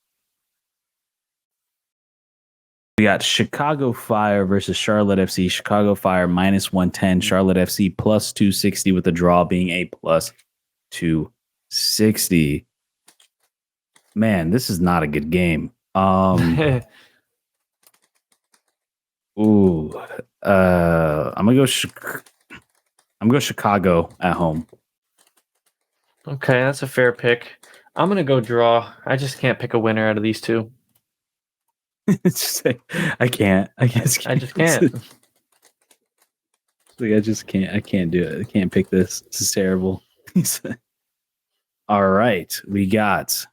We got Chicago Fire versus Charlotte FC. Chicago Fire minus 110, Charlotte FC plus 260, with the draw being a plus 260. Man, this is not a good game. Ooh, I'm gonna go Chicago at home. Okay, that's a fair pick. I'm gonna go draw. I just can't pick a winner out of these two. I can't. I just can't. I just can't. I can't do it. I can't pick this. This is terrible. All right, we got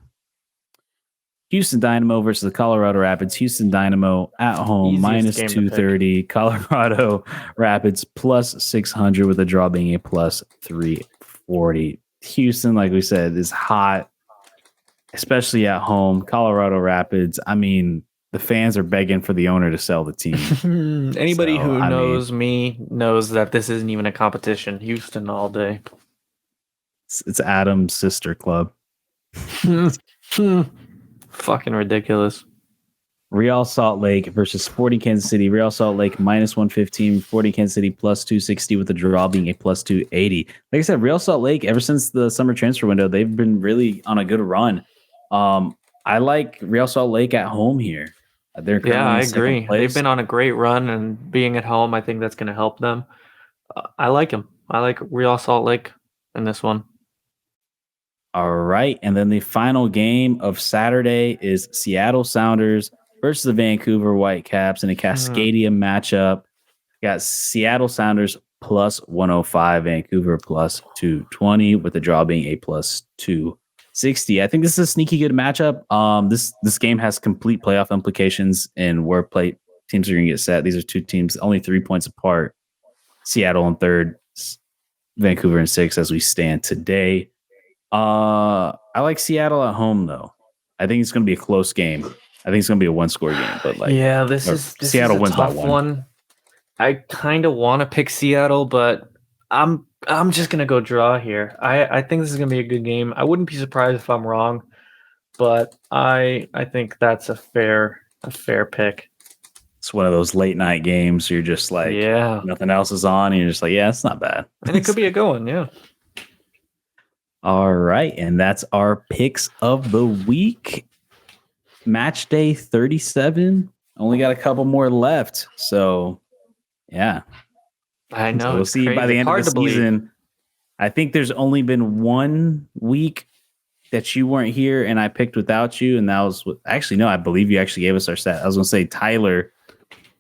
Houston Dynamo versus the Colorado Rapids. Houston Dynamo at home, minus 230. Colorado Rapids plus 600, with the draw being a plus 340. Houston, like we said, is hot, especially at home. Colorado Rapids, I mean, the fans are begging for the owner to sell the team. Anybody who knows me knows that this isn't even a competition. Houston all day. It's Adam's sister club. Fucking ridiculous. Real Salt Lake versus Sporting Kansas City. Real Salt Lake minus 115, Sporting Kansas City plus 260 with the draw being a plus 280. Like I said, Real Salt Lake, ever since the summer transfer window, they've been really on a good run. I like Real Salt Lake at home here. They're Yeah, currently I in second agree. They've place. been on a great run, and being at home, I think that's going to help them. I like them. I like Real Salt Lake in this one. All right. And then the final game of Saturday is Seattle Sounders versus the Vancouver Whitecaps in a Cascadia matchup. Got Seattle Sounders plus 105, Vancouver plus 220, with the draw being a plus 260. I think this is a sneaky good matchup. This game has complete playoff implications in where teams are going to get set. These are two teams only 3 points apart. Seattle in third, Vancouver in sixth as we stand today. I like Seattle at home though. I think it's going to be a close game. I think it's going to be a one-score game, but this is Seattle a wins by tough one. I kind of want to pick Seattle, but I'm just gonna go draw here. I think this is gonna be a good game. I wouldn't be surprised if I'm wrong, but I think that's a fair pick. It's one of those late night games. You're just like, nothing else is on, and you're just like, yeah, it's not bad. And it could be a good one, yeah. All right, and that's our picks of the week. Match day 37. Only got a couple more left, so yeah. I know. So we'll see by the end of the season. I think there's only been 1 week that you weren't here and I picked without you, and that was actually no. I believe you actually gave us our set. I was going to say Tyler.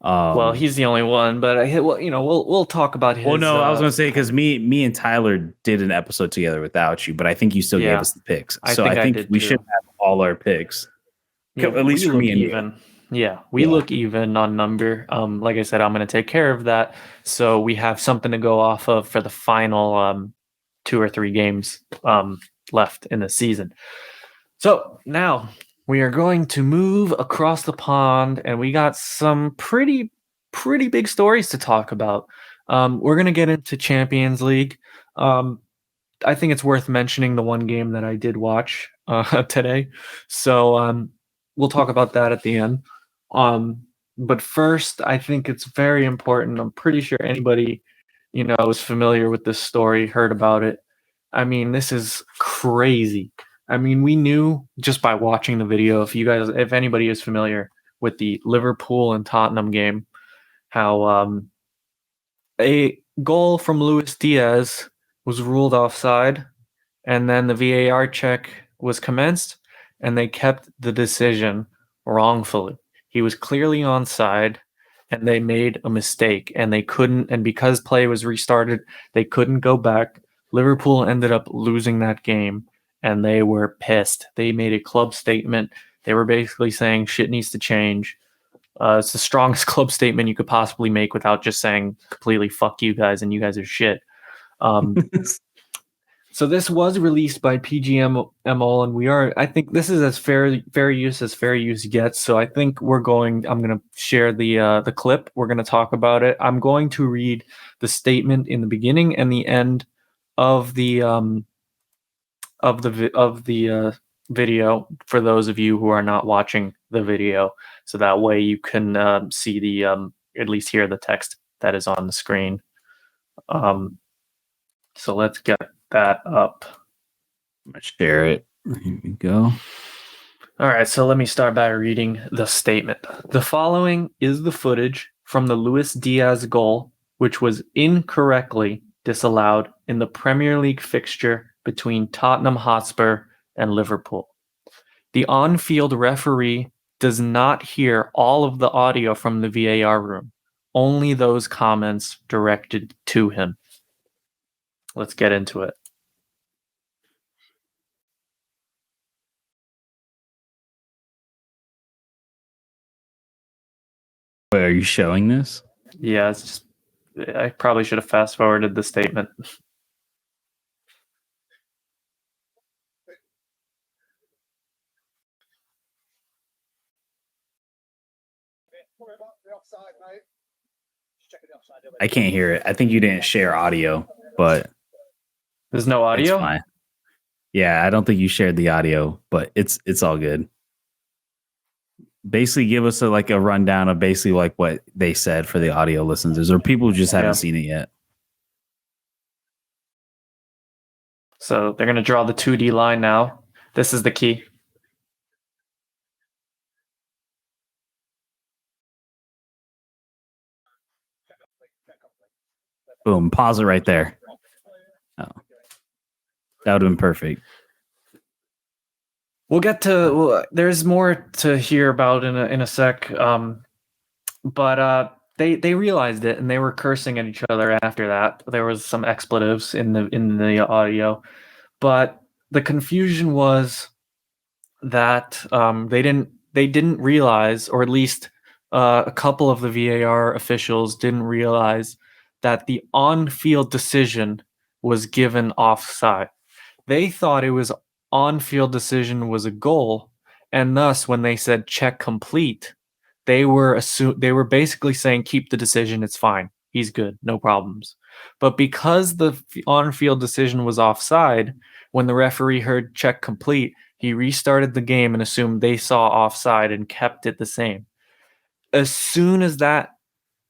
Well, he's the only one, but we'll talk about his. Well, no, I was going to say because me and Tyler did an episode together without you, but I think you still gave us the picks. I think we should have all our picks. Yeah, at least for me and even. Yeah, we look even on number. Like I said, I'm going to take care of that, so we have something to go off of for the final 2 or 3 games left in the season. So now we are going to move across the pond, and we got some pretty big stories to talk about. We're going to get into Champions League. I think it's worth mentioning the one game that I did watch today. So we'll talk about that at the end. But first, I think it's very important. I'm pretty sure anybody, is familiar with this story, heard about it. I mean, this is crazy. I mean, we knew just by watching the video, if anybody is familiar with the Liverpool and Tottenham game, how a goal from Luis Diaz was ruled offside, and then the VAR check was commenced, and they kept the decision wrongfully. He was clearly onside, and they made a mistake, and they couldn't, and because play was restarted, they couldn't go back. Liverpool ended up losing that game, and they were pissed. They made a club statement. They were basically saying shit needs to change. It's the strongest club statement you could possibly make without just saying completely fuck you guys and you guys are shit. So this was released by PGMOL, and I think this is as fair use as fair use gets. So I think I'm going to share the clip. We're going to talk about it. I'm going to read the statement in the beginning and the end of the video for those of you who are not watching the video, so that way you can see the at least hear the text that is on the screen. So let's get that up. I'm gonna share it. Here we go. All right, so let me start by reading the statement. The following is the footage from the Luis Diaz goal, which was incorrectly disallowed in the Premier League fixture between Tottenham Hotspur and Liverpool. The on-field referee does not hear all of the audio from the VAR room, only those comments directed to him. Let's get into it. Wait, are you showing this? Yeah, it's just, I probably should have fast-forwarded the statement. I can't hear it. I think you didn't share audio, but there's no audio? it's fine. Yeah, I don't think you shared the audio, but it's all good. Basically, give us a rundown of basically like what they said for the audio listeners, or people who just haven't seen it yet. So they're going to draw the 2D line now. This is the key. Boom, pause it right there. Oh, that would have been perfect. We'll get to. Well, there's more to hear about in a sec. But they realized it and they were cursing at each other after that. There was some expletives in the audio, but the confusion was that they didn't realize, or at least a couple of the VAR officials didn't realize that the on-field decision was given offside. They thought it was on-field decision was a goal, and thus when they said check complete, they were basically saying keep the decision, it's fine, he's good, no problems. But because the on-field decision was offside, when the referee heard check complete, he restarted the game and assumed they saw offside and kept it the same. As soon as that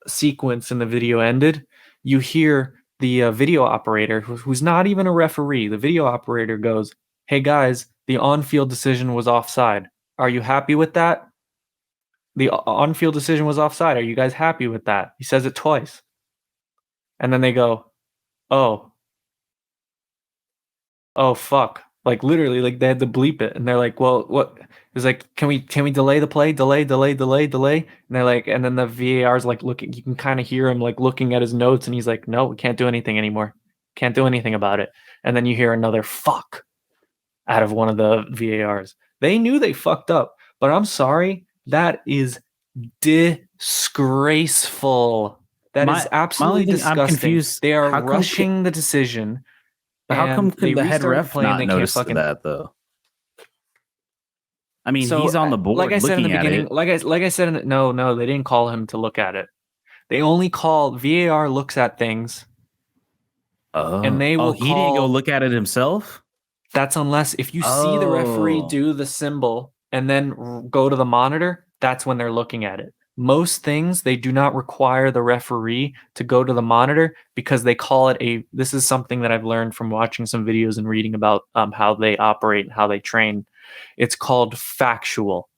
sequence in the video ended, you hear the video operator, who's not even a referee, the video operator goes, "Hey guys, the on-field decision was offside. Are you happy with that? The on-field decision was offside. Are you guys happy with that?" He says it twice. And then they go, "Oh, fuck." Like literally, like they had to bleep it. And they're like, "Well, what?" It's like, can we delay the play? Delay. And they're like, and then the VAR's like looking, you can kind of hear him like looking at his notes, and he's like, "No, we can't do anything anymore. Can't do anything about it." And then you hear another fuck out of one of the VARs. They knew they fucked up, but I'm sorry, that is disgraceful. That is absolutely disgusting. I'm confused. They are rushing the decision. How come could the head ref not notice that though? I mean, so, he's on the board. Like I said in the beginning, it. like I said, no, they didn't call him to look at it. They only call VAR looks at things. And they will he didn't go look at it himself? That's unless if you see the referee do the symbol and then go to the monitor, that's when they're looking at it. Most things, they do not require the referee to go to the monitor because they call it this is something that I've learned from watching some videos and reading about how they operate and how they train. It's called factual.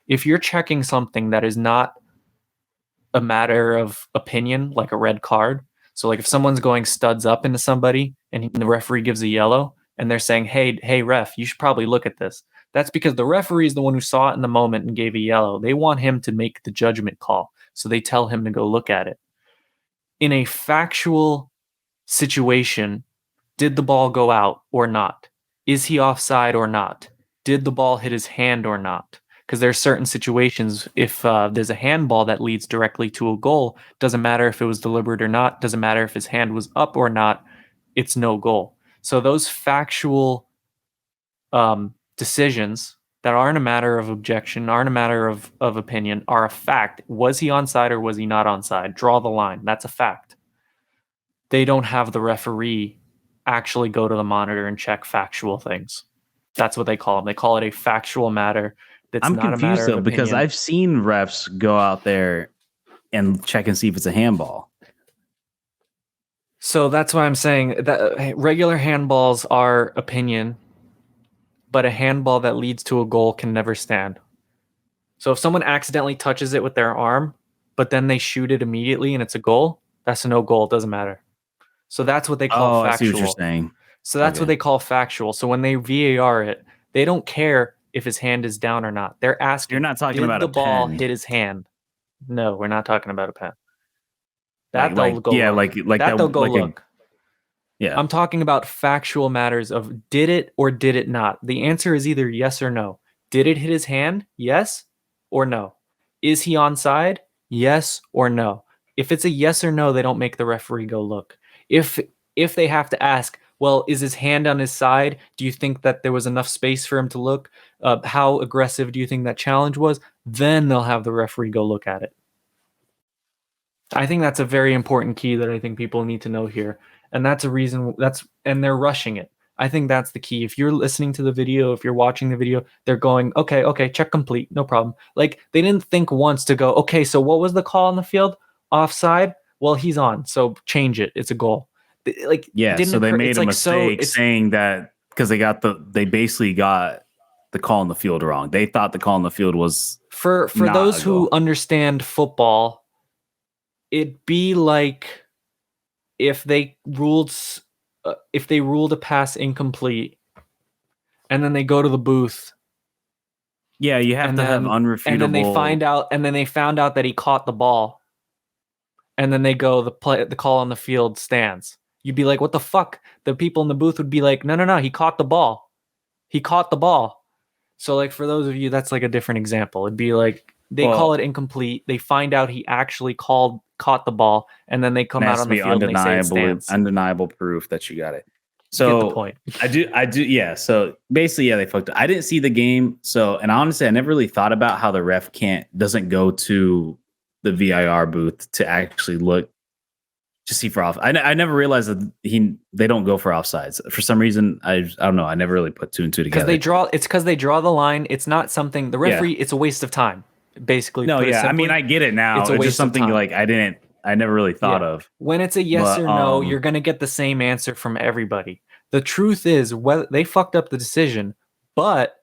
If you're checking something that is not a matter of opinion, like a red card, so like if someone's going studs up into somebody and the referee gives a yellow and they're saying, hey, ref, you should probably look at this. That's because the referee is the one who saw it in the moment and gave a yellow. They want him to make the judgment call. So they tell him to go look at it. In a factual situation, did the ball go out or not? Is he offside or not? Did the ball hit his hand or not? Because there are certain situations, if there's a handball that leads directly to a goal, doesn't matter if it was deliberate or not, doesn't matter if his hand was up or not, it's no goal. So those factual decisions that aren't a matter of objection, aren't a matter of opinion, are a fact. Was he onside or was he not onside? Draw the line. That's a fact. They don't have the referee actually go to the monitor and check factual things. That's what they call them. They call it a factual matter. I'm not confused a matter though, because I've seen refs go out there and check and see if it's a handball. So that's why I'm saying that regular handballs are opinion, but a handball that leads to a goal can never stand. So if someone accidentally touches it with their arm, but then they shoot it immediately and it's a goal, that's a no goal. It doesn't matter. So that's what they call factual. I see what you're saying. So that's what they call factual. So when they VAR it, they don't care if his hand is down or not. They're asking, you're not talking about the ball hit his hand? No, we're not talking about a pen. That they'll go look. Yeah. I'm talking about factual matters of did it or did it not? The answer is either yes or no. Did it hit his hand? Yes or no. Is he onside? Yes or no. If it's a yes or no, they don't make the referee go look. If they have to ask, well, is his hand on his side? Do you think that there was enough space for him to look? How aggressive do you think that challenge was? Then they'll have the referee go look at it. I think that's a very important key that I think people need to know here. And that's a reason and they're rushing it. I think that's the key. If you're listening to the video, if you're watching the video, they're going, okay, check complete, no problem. Like they didn't think once to go, okay, so what was the call on the field? Offside? Well, he's on, so change it. It's a goal. Like Yeah, didn't so they occur. made It's a like so. mistake It's saying that because they basically got the call on the field wrong. They thought the call on the field was for not those a who goal. understand football, it'd be like if they ruled a pass incomplete, and then they go to the booth, Yeah, you have and to have then unrefutable. they found out that he caught the ball, and then they go the call on the field stands. You'd be like, what the fuck? The people in the booth would be like, no, he caught the ball. He caught the ball. So like for those of you, that's like a different example. It'd be like they call it incomplete. They find out he actually caught the ball, and then they It come out has on to the be field and they say it stands. undeniable proof that you got it. Get the So point. I do, yeah. So basically, yeah, they fucked up. I didn't see the game, so and honestly, I never really thought about how the ref doesn't go to the VIR booth to actually look to see for off. I never realized that they don't go for offsides for some reason. I don't know. I never really put two and two together. Because they draw the line. It's not something the referee. Yeah. It's a waste of time. Basically, no, yeah. Simply, I mean, I get it now. It's just something like I never really thought of. When it's a yes or no, you're gonna get the same answer from everybody. The truth is, whether they fucked up the decision, but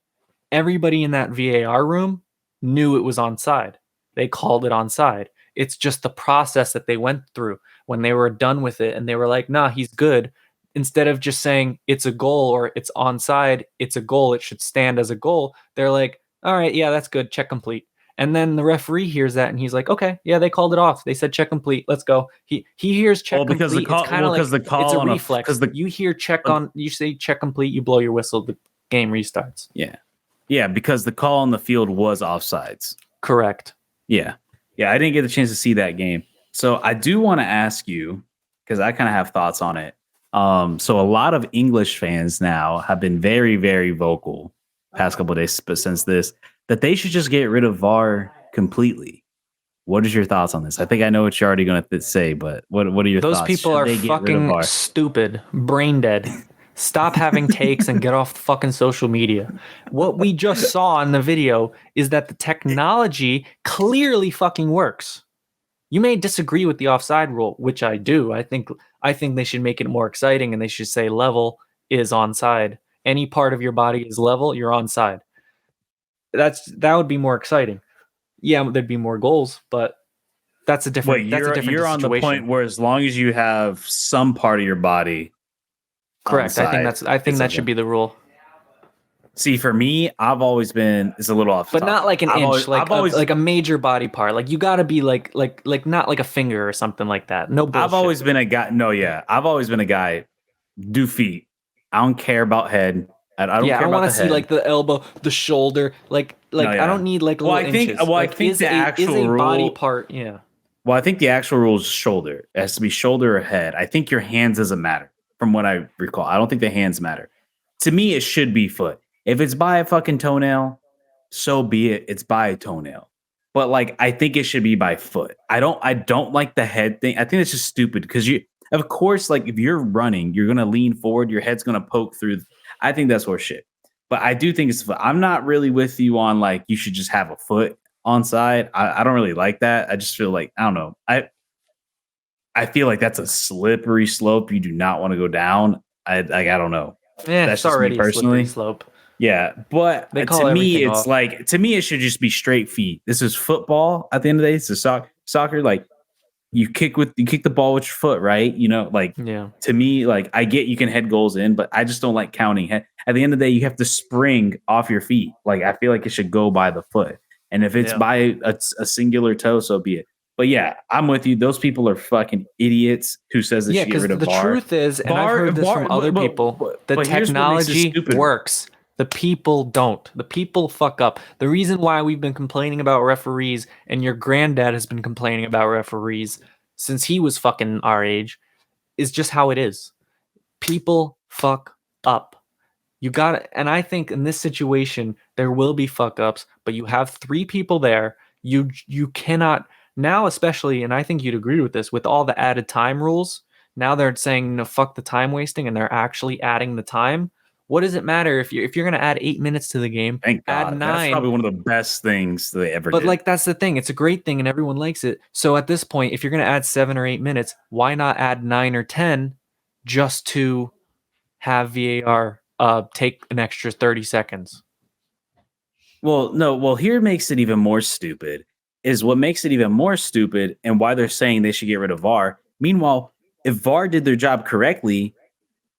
everybody in that VAR room knew it was onside. They called it onside. It's just the process that they went through when they were done with it, and they were like, "Nah, he's good." Instead of just saying it's a goal or it's onside, it's a goal. It should stand as a goal. They're like, "All right, yeah, that's good. Check complete." And then the referee hears that and he's like, okay, yeah, they called it off. They said check complete. Let's go. He hears check complete. It's kind of like the call it's a reflex. You hear you say check complete, you blow your whistle, the game restarts. Yeah. Yeah, because the call on the field was offsides. Correct. Yeah. Yeah, I didn't get a chance to see that game. So I do want to ask you, because I kind of have thoughts on it. So a lot of English fans now have been very, very vocal past couple of days, but since this, that they should just get rid of VAR completely. What is your thoughts on this? I think I know what you're already going to say, but what are your thoughts? Those people are fucking stupid, brain dead. Stop having takes and get off fucking social media. What we just saw in the video is that the technology clearly fucking works. You may disagree with the offside rule, which I do. I think they should make it more exciting and they should say level is onside. Any part of your body is level, you're onside. That would be more exciting. Yeah, there'd be more goals, but that's a different. You're on the point where as long as you have some part of your body, correct. Onside, I think that should be the rule. See, for me, I've always been. It's a little off, but not like an inch, like a major body part. Like you got to be like not like a finger or something like that. No bullshit. I've always been a guy. No, yeah, I've always been a guy. Do feet. I don't care about head. I don't care about the head. I want to see like the elbow, the shoulder, like I don't need like little inches. I think the actual rule, body part, yeah. Well, I think the actual rule is shoulder. It has to be shoulder or head. I think your hands doesn't matter, from what I recall. I don't think the hands matter. To me, it should be foot. If it's by a fucking toenail, so be it. It's by a toenail. But like, I think it should be by foot. I don't like the head thing. I think it's just stupid because of course, like if you're running, you're gonna lean forward. Your head's gonna poke through. I think that's horse shit. But I do think it's foot. I'm not really with you on like you should just have a foot onside. I don't really like that. I just feel like I don't know. I feel like that's a slippery slope. You do not want to go down. I don't know. Yeah, that's just already me personally. A slippery slope. Yeah, but to me, it's like it should just be straight feet. This is football. At the end of the day, it's a soccer. Like you kick the ball with your foot, right? You know, like to me, like I get you can head goals in, but I just don't like counting. At the end of the day, you have to spring off your feet. Like I feel like it should go by the foot, and if it's by a singular toe, so be it. But yeah, I'm with you. Those people are fucking idiots who says they should get rid of VAR. The truth is, and I've heard this from other people, the technology works. The people don't. The people fuck up. The reason why we've been complaining about referees and your granddad has been complaining about referees since he was fucking our age is just how it is. People fuck up. You got it. And I think in this situation, there will be fuck ups, but you have 3 people there. You cannot now, especially, and I think you'd agree with this, with all the added time rules, Now they're saying no, fuck the time wasting, and they're actually adding the time. What does it matter if you're gonna add 8 minutes to the game? Thank Add God. That's 9. probably one of the best things they ever But did. like that's the thing. It's a great thing and everyone likes it. So at this point, if you're gonna add 7 or 8 minutes, why not add 9 or 10 just to have VAR take an extra 30 seconds? Well, no. Well, here makes it even more stupid is what makes it even more stupid and why they're saying they should get rid of VAR. Meanwhile, if VAR did their job correctly,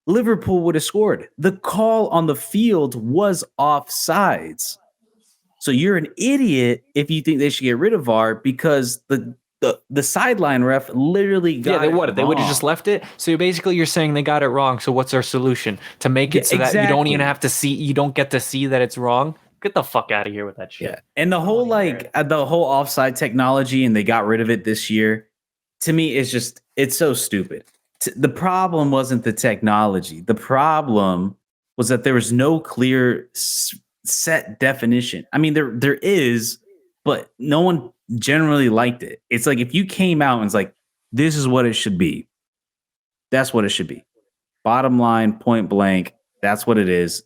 Liverpool would have scored. The call on the field was offsides. So you're an idiot if you think they should get rid of VAR because the sideline ref literally got they would. They would have just wrong. left it. So basically, you're saying they got it wrong. So what's our solution to make it so that you don't even Exactly. have to see, you don't get to see that it's wrong? Get the fuck out of here with that shit. Yeah. And the whole the whole offside technology and they got rid of it this year. To me, it's so stupid. The problem wasn't the technology. The problem was that there was no clear set definition. I mean, there is, but no one generally liked it. It's like if you came out and it's like, this is what it should be. That's what it should be. Bottom line, point blank. That's what it is.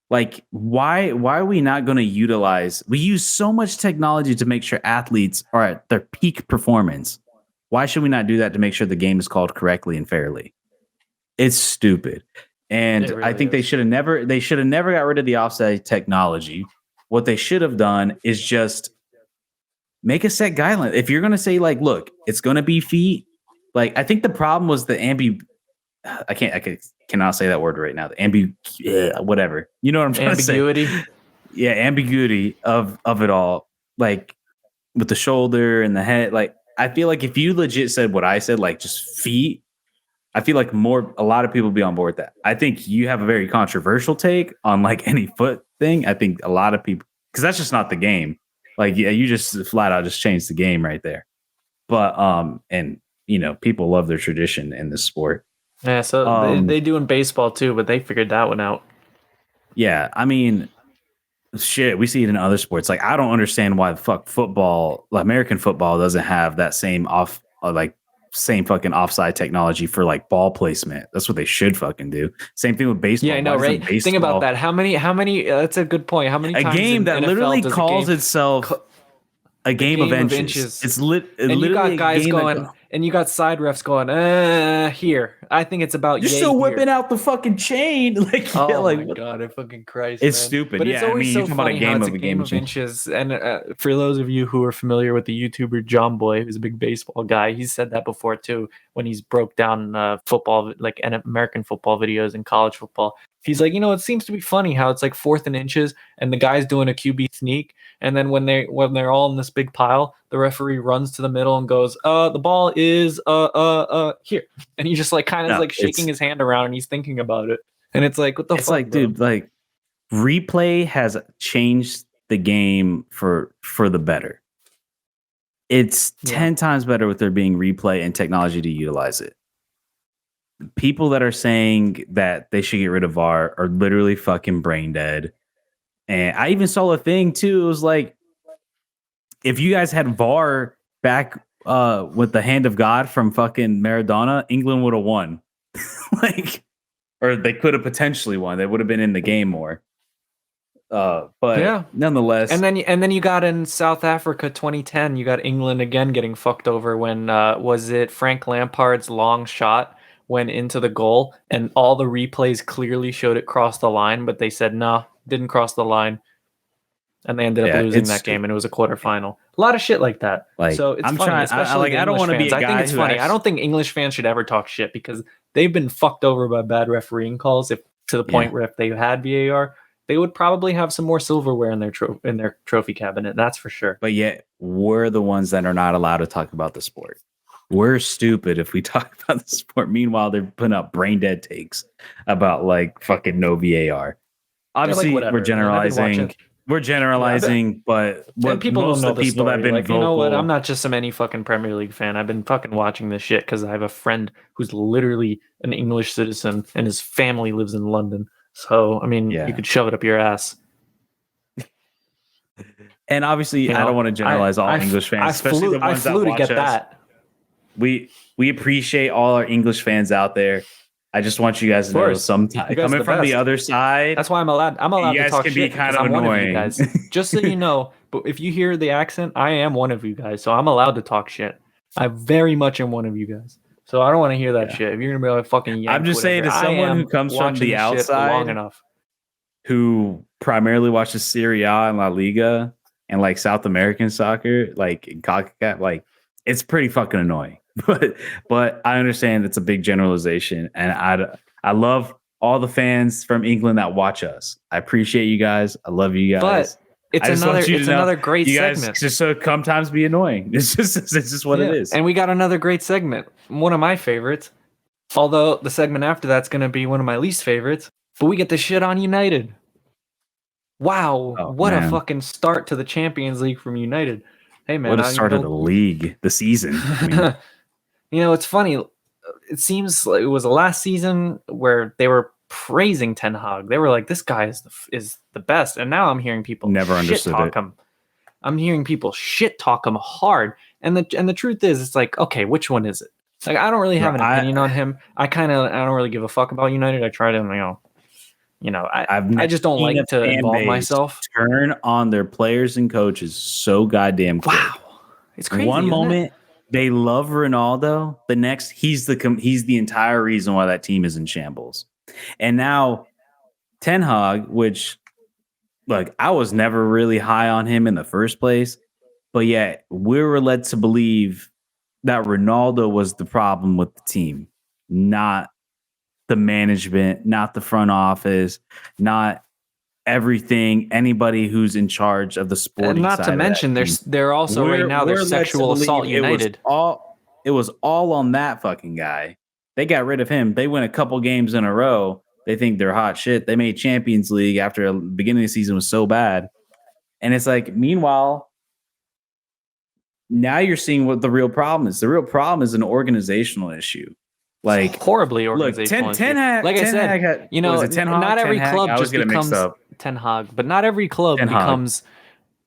Like, why are we not going to utilize? We use so much technology to make sure athletes are at their peak performance. Why should we not do that to make sure the game is called correctly and fairly? It's stupid. And I think they should have never got rid of the offside technology. What they should have done is just make a set guideline. If you're going to say like, look, it's going to be feet. Like, I think the problem was the I cannot say that word right now. The whatever. You know what I'm trying to say? Yeah, ambiguity of it all. Like with the shoulder and the head. Like, I feel like if you legit said what I said, like just feet, I feel like a lot of people would be on board with that. I think you have a very controversial take on like any foot thing. I think a lot of people, because that's just not the game. Like, yeah, you just flat out just changed the game right there. But and you know, people love their tradition in this sport. Yeah, so they do in baseball too, but they figured that one out. Yeah, I mean, shit, we see it in other sports. Like, I don't understand why the fuck football, American football, doesn't have that same same fucking offside technology for like ball placement. That's what they should fucking do. Same thing with baseball. Yeah, I know, right? Think about that. How many? That's a good point. How many times a game that NFL literally calls itself a game of inches. It's literally you got guys going, and you got side refs going, here. I think it's about you're still whipping out the fucking chain. Like, oh my god, I fucking Christ. It's stupid. But yeah, it's always so funny how it's a game of inches. And for those of you who are familiar with the YouTuber John Boy, who's a big baseball guy, he's said that before too when he's broke down football, like American football videos and college football. He's like, it seems to be funny how it's like 4th and inches and the guy's doing a QB sneak. And then when they're all in this big pile, the referee runs to the middle and goes, the ball is here. And he just like kind of like shaking his hand around and he's thinking about it. And it's like, what the fuck? It's like, dude, like replay has changed the game for the better. It's 10 times better with there being replay and technology to utilize it. People that are saying that they should get rid of VAR are literally fucking brain dead. And I even saw a thing too. It was like, if you guys had VAR back with the hand of God from fucking Maradona, England would have won. Like, or they could have potentially won. They would have been in the game more. But yeah, nonetheless. And then you got in South Africa 2010, you got England again getting fucked over when was it Frank Lampard's long shot went into the goal and all the replays clearly showed it cross the line, but they said no, didn't cross the line. And they ended up losing that game, and it was a quarterfinal. A lot of shit like that. Like, so it's funny, especially I don't want to be a guy. I think it's funny. I don't think English fans should ever talk shit because they've been fucked over by bad refereeing calls. To the point where if they had VAR, they would probably have some more silverware in their trophy cabinet. That's for sure. But yet, we're the ones that are not allowed to talk about the sport. We're stupid if we talk about the sport. Meanwhile, they're putting up brain dead takes about like fucking no VAR. Obviously, like, we're generalizing. We're generalizing, but what people most don't know of the people that have been like, vocal. You know what? I'm not just any fucking Premier League fan. I've been fucking watching this shit because I have a friend who's literally an English citizen and his family lives in London. So, I mean, you could shove it up your ass. And obviously, I don't want to generalize all English fans, especially the ones that watch us. We appreciate all our English fans out there. I just want you guys to know, sometimes coming from the other side, that's why I'm allowed you to guys talk can be shit kind because of I'm one of you annoying. guys. Just so you know, but if you hear the accent, I am one of you guys, so I'm allowed to talk shit. I very much am one of you guys. So I don't want to hear that shit. If you're gonna be like fucking yank, I'm just saying, to someone who comes from watching the this shit long outside, enough. who primarily watches Serie A and La Liga and like South American soccer, like in CONCACAF, like it's pretty fucking annoying. But I understand it's a big generalization, and I love all the fans from England that watch us. I appreciate you guys. I love you guys. But it's another great you guys segment. just sometimes be annoying. It's just what it is. And we got another great segment. One of my favorites. Although the segment after that's going to be one of my least favorites. But we get the shit on United. Wow, what a fucking start to the Champions League from United. Hey man, what a start of the league, the season. I mean, it's funny. It seems like it was the last season where they were praising Ten Hag. They were like, "This guy is the best," and now I'm hearing people never understood talk him. I'm hearing people shit talk him hard, and the truth is, it's like, okay, which one is it? Like, I don't really have an opinion on him. I don't really give a fuck about United. I try to, I just don't like to involve myself. Turn on their players and coaches so goddamn quick. Wow, it's crazy. One moment they love Ronaldo, the next he's the entire reason why that team is in shambles. And now Ten Hag, which, look, I was never really high on him in the first place, but yet we were led to believe that Ronaldo was the problem with the team, not the management, not the front office, not everything, anybody who's in charge of the sporting side. And not to mention, they're also right now they're sexual assault United. It was all on that fucking guy. They got rid of him. They win a couple games in a row. They think they're hot shit. They made Champions League after the beginning of the season was so bad. And it's like, meanwhile, now you're seeing what the real problem is. The real problem is an organizational issue. Like, horribly organizational. Look, Ten Hag, like Ten I said, Hag, Ten Hag, not every club just becomes Ten Hag, but not every club becomes,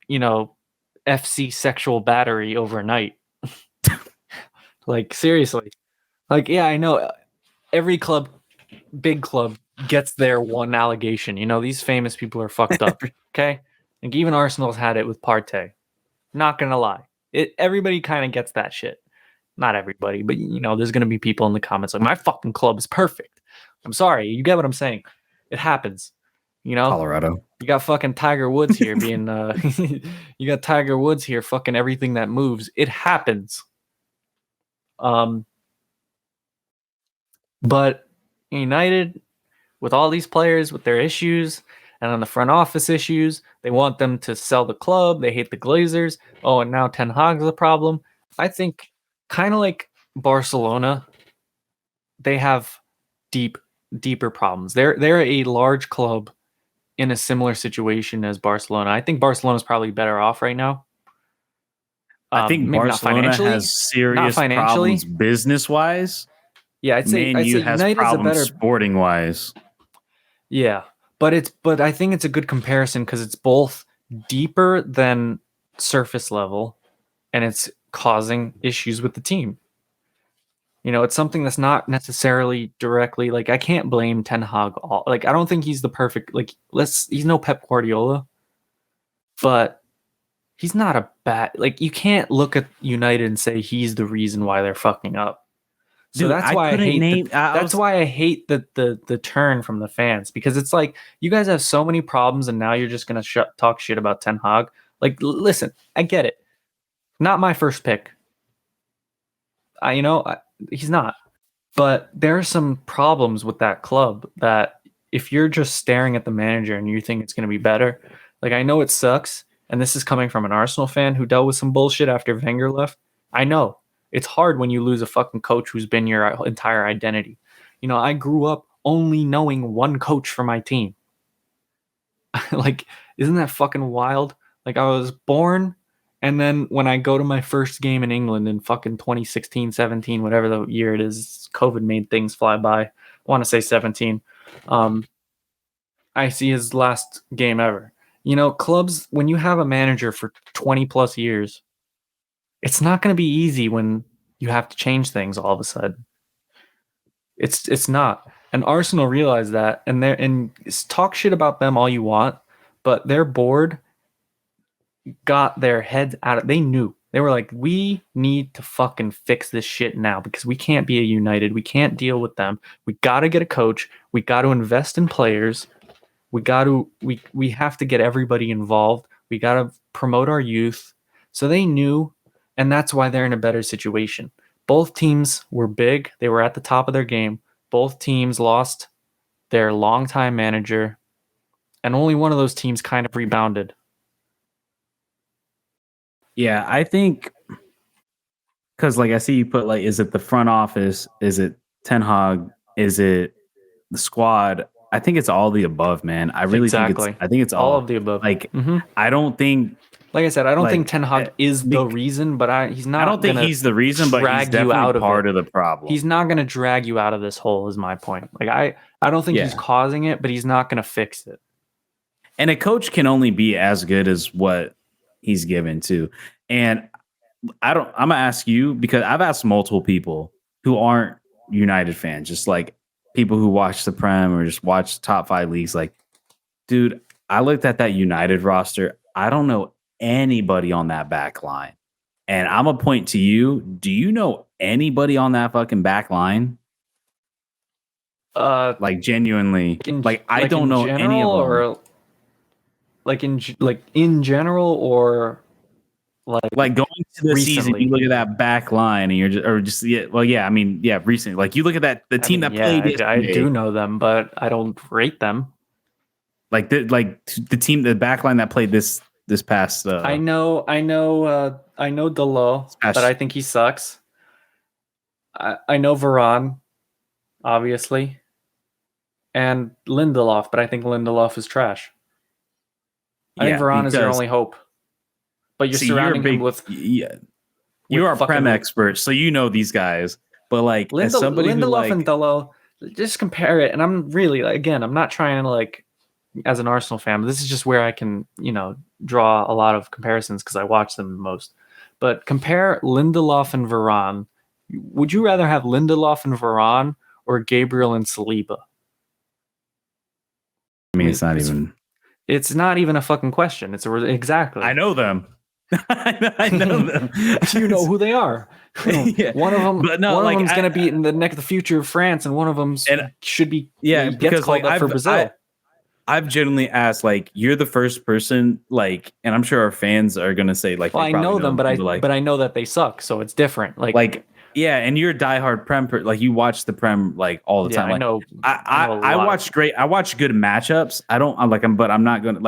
FC sexual battery overnight. Like, seriously. Like, yeah, I know every club, big club, gets their one allegation. These famous people are fucked up. Okay? Like, even Arsenal's had it with Partey. Not gonna lie. Everybody kind of gets that shit. Not everybody, but there's gonna be people in the comments like, my fucking club is perfect. I'm sorry, you get what I'm saying. It happens. Colorado. You got fucking Tiger Woods here being you got Tiger Woods here fucking everything that moves. It happens. But United, with all these players with their issues and on the front office issues, they want them to sell the club. They hate the Glazers. Oh, and now Ten Hag's the problem. I think kind of like Barcelona, they have deeper problems. They're a large club in a similar situation as Barcelona. I think Barcelona's probably better off right now. I think Barcelona has serious problems business-wise. Yeah, I'd say has problems sporting-wise. Yeah, but I think it's a good comparison because it's both deeper than surface level, and it's causing issues with the team. It's something that's not necessarily directly, like, I can't blame Ten Hag all. Like, I don't think he's the perfect, like, he's no Pep Guardiola, but he's not a bad, like, you can't look at United and say he's the reason why they're fucking up. So dude, that's why I hate the turn from the fans, because it's like, you guys have so many problems and now you're just gonna talk shit about Ten Hag. Like, listen, I get it. Not my first pick. He's not. But there are some problems with that club that if you're just staring at the manager and you think it's going to be better, like, I know it sucks, and this is coming from an Arsenal fan who dealt with some bullshit after Wenger left. I know. It's hard when you lose a fucking coach who's been your entire identity. I grew up only knowing one coach for my team. Like, isn't that fucking wild? Like, I was born, and then when I go to my first game in England in fucking 2016, 17, whatever the year it is, COVID made things fly by. I want to say 17. I see his last game ever. Clubs, when you have a manager for 20 plus years, it's not going to be easy when you have to change things all of a sudden. It's not. And Arsenal realized that, and talk shit about them all you want, but their board got their heads out of. They knew. They were like, we need to fucking fix this shit now because we can't be a United. We can't deal with them. We got to get a coach. We got to invest in players. We have to get everybody involved. We got to promote our youth. So they knew, and that's why they're in a better situation. Both teams were big. They were at the top of their game. Both teams lost their longtime manager, and only one of those teams kind of rebounded. Yeah, I think because like I see you put like, is it the front office? Is it Ten Hag? Is it the squad? I think it's all the above, man. I really think it's all of the above. Like I don't think, like I said, I don't think Ten Hag is the reason, but he's not. I don't think he's the reason, but he's definitely part of the problem. He's not going to drag you out of this hole. Is my point. Like I don't think he's causing it, but he's not going to fix it. And a coach can only be as good as what he's given to. And I'm gonna ask you, because I've asked multiple people who aren't United fans, just like people who watch the Prem or just watch top 5 leagues. Like, dude, I looked at that United roster. I don't know anybody on that back line. And I'm gonna point to you. Do you know anybody on that fucking back line? Like genuinely, I don't know any of them. Or in general, or like going to the season, you look at that back line and you're recently. Like you look at that team that played. I do know them, but I don't rate them. Like the team, the back line that played this past. I know Delo, but I think he sucks. I know Varane, obviously, and Lindelof, but I think Lindelof is trash. I think Varane is your only hope. But you're surrounding him with... Yeah. You are a Prem expert, so you know these guys. But like, as somebody Lindelof and Delo, just compare it. And I'm really, again, I'm not trying to as an Arsenal fan, but this is just where I can, draw a lot of comparisons because I watch them the most. But compare Lindelof and Varane. Would you rather have Lindelof and Varane or Gabriel and Saliba? I mean, it's not even a fucking question. Exactly. I know them. I know them. You know who they are. Yeah. One of them, one of them's going to be in the future of France, and one of them should be. Yeah, because called up for Brazil. I've genuinely asked, you're the first person, and I'm sure our fans are going to say, well, I know them, but I know that they suck, so it's different. Yeah, and you're a diehard Prem, you watch the Prem all the time. I know. I watch good matchups. But I'm not gonna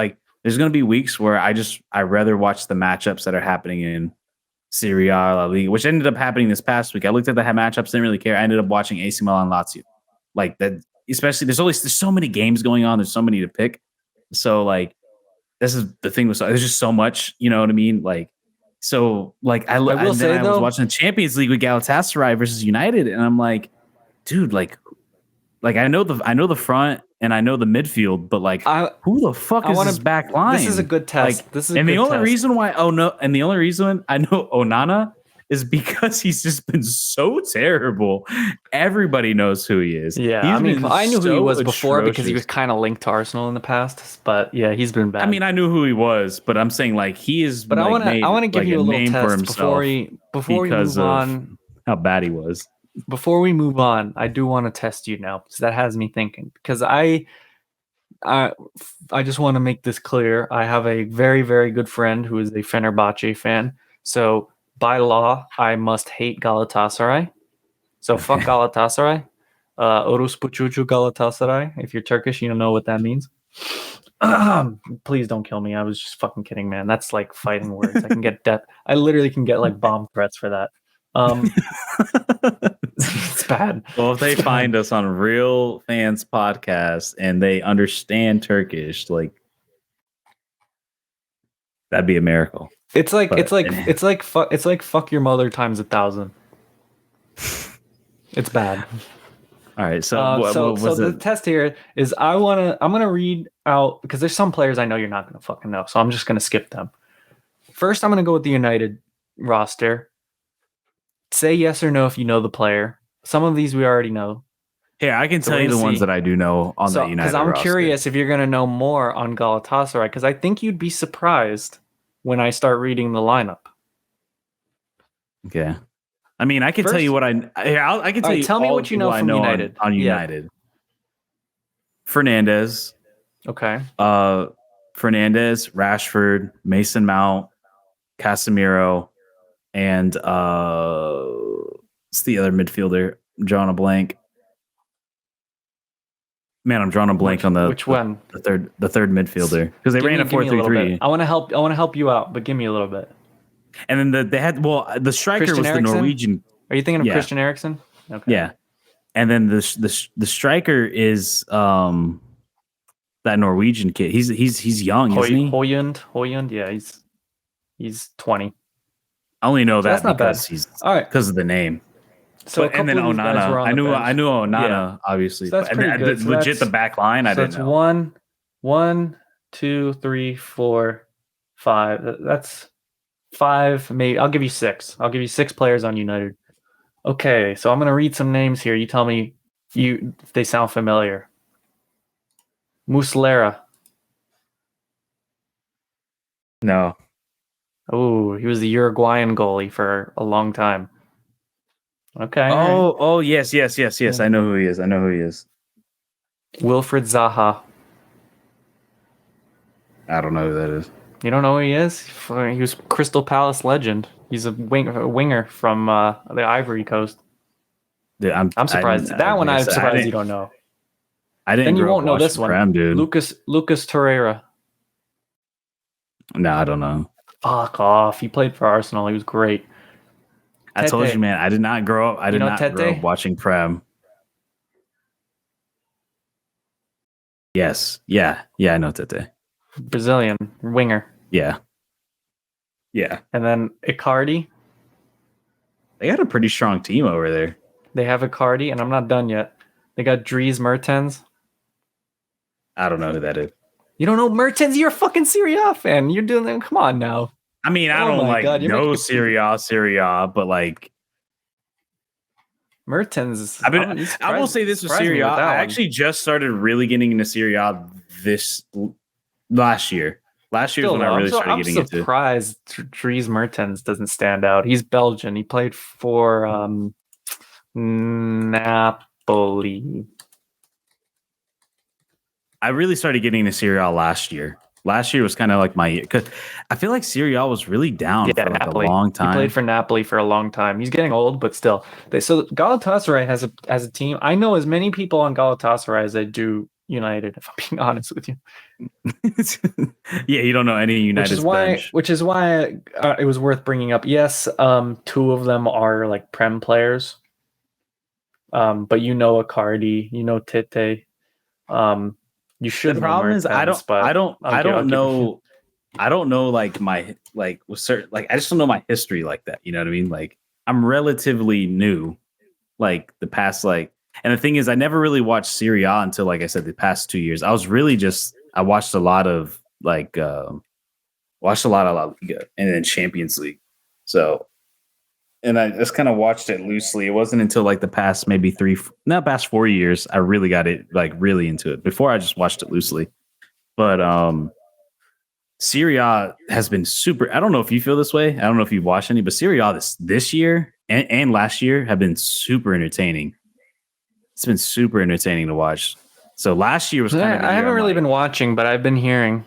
There's gonna be weeks where I rather watch the matchups that are happening in Serie A, La Liga, which ended up happening this past week. I looked at the matchups, didn't really care. I ended up watching AC Milan, Lazio, that. Especially there's so many games going on. There's so many to pick. So this is the thing with there's just so much. You know what I mean? I was watching the Champions League with Galatasaray versus United, and I'm like, dude, I know the front and I know the midfield, but who the fuck is this back line? This is a good test. The only reason I know Onana is because he's just been so terrible. Everybody knows who he is. Yeah, I knew who he was before because he was kind of linked to Arsenal in the past. But yeah, he's been bad. I mean, I knew who he was, but I'm saying he is. But I want to give you a little test before we move on. How bad he was. Before we move on, I do want to test you now because that has me thinking. Because I just want to make this clear. I have a very, very good friend who is a Fenerbahce fan. So by law, I must hate Galatasaray. So fuck Galatasaray. Orospucucu Galatasaray. If you're Turkish, you don't know what that means. Please don't kill me. I was just fucking kidding, man. That's fighting words. I can get death. I literally can get bomb threats for that. It's bad. Well, if they find us on Real Fans Podcast and they understand Turkish, that'd be a miracle. It's like fuck your mother times 1,000. It's bad. All right, so the test here is I'm gonna read out because there's some players I know you're not gonna fucking know, so I'm just gonna skip them. First, I'm gonna go with the United roster. say yes or no if you know the player. Some of these we already know. Here, I can So tell we're you the gonna ones see. that I do know on the United Because I'm roster. curious if you're gonna know more on Galatasaray, because I think you'd be surprised when I start reading the lineup. Okay. I mean, I can tell you what I can tell you tell me all what the you know people I from know United. on Yeah. United. Fernandez, Okay. Rashford, Mason Mount, Casemiro, and what's the other midfielder? I'm drawing a blank. Man, I'm drawing a blank on which one? the third midfielder because they ran a 4-3-3. I want to help you out, but give me a little bit. And then they had the striker Christian was Eriksen? the Norwegian. Are you thinking of Yeah. Christian Eriksen? Okay. Yeah. And then the striker is that Norwegian kid. He's young, isn't he? Højlund. Yeah, he's 20. I only know So that that's not because bad. he's All right. because of the name. So And then Onana. I knew Onana, obviously. So that's pretty good. So legit the back line. I didn't know. One, 2, 3, 4, 5. That's 5. Maybe I'll give you 6. I'll give you 6 players on United. Okay, so I'm gonna read some names here. You tell me if they sound familiar. Muslera. No. Oh, he was the Uruguayan goalie for a long time. Okay. Oh, yes. I know who he is. Wilfred Zaha. I don't know who that is. You don't know who he is? He was Crystal Palace legend. He's a winger from the Ivory Coast. Dude, I'm surprised. I'm surprised you don't know. I didn't. Then you won't know this one. Prem, dude. Lucas Torreira. No, I don't know. Fuck off. He played for Arsenal. He was great. I told you, man. I did not grow up. I did not grow up watching Prem. Yes. Yeah. I know Tete. Brazilian winger. Yeah. And then Icardi. They got a pretty strong team over there. They have Icardi, and I'm not done yet. They got Dries Mertens. I don't know who that is. You don't know Mertens? You're a fucking Serie A fan. You're doing them. Come on now. I mean, I don't know Serie A, but like Mertens. I will say this with Serie A. I actually just started really getting into Serie A this last year. Last year was when I really started getting into it. I'm surprised Dries Mertens doesn't stand out. He's Belgian. He played for Napoli. I really started getting into Serie A last year. Last year was kind of like my year because I feel like Serie A was really down for like a long time. He played for Napoli for a long time. He's getting old, but still. So Galatasaray has a team. I know as many people on Galatasaray as I do United, if I'm being honest with you. Yeah, you don't know any United bench. Which is why it was worth bringing up. Yes, 2 of them are like Prem players. But you know Icardi, you know Tete. You should. The problem is I don't know like my with certain I just don't know my history like that. You know what I mean? Like I'm relatively new, like the past and the thing is I never really watched Serie A until like I said the past 2 years. I was really I watched a lot of La Liga and then Champions League. So. And I just kind of watched it loosely. It wasn't until like the past maybe past 4 years, I really got it like really into it. Before I just watched it loosely. But Serie A has been super. I don't know if you feel this way. I don't know if you've watched any, but Serie A this year and last year have been super entertaining. It's been super entertaining to watch. So last year was kind of. I haven't really been watching, but I've been hearing.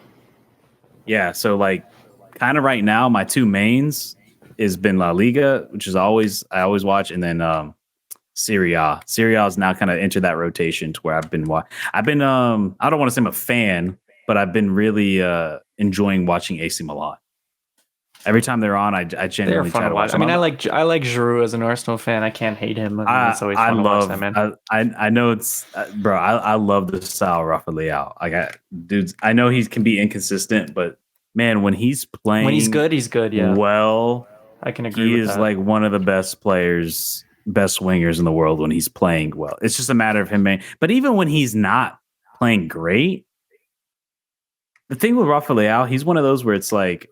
Yeah, so like kind of right now, my 2 mains has been La Liga, which is I always watch, and then Serie A. Serie A has now kind of entered that rotation to where I've been I don't want to say I'm a fan, but I've been really enjoying watching AC Milan. Every time they're on, I genuinely try to watch them. I mean, I like Giroud as an Arsenal fan. I can't hate him. It's always fun to watch that, man. I know it's bro. I love the style of Rafa Leao. I know he can be inconsistent, but man, when he's playing, when he's good. Yeah. Well. I can agree with that. He is like one of the best wingers in the world when he's playing well. It's just a matter of him. But even when he's not playing great, the thing with Rafa Leao, he's one of those where it's like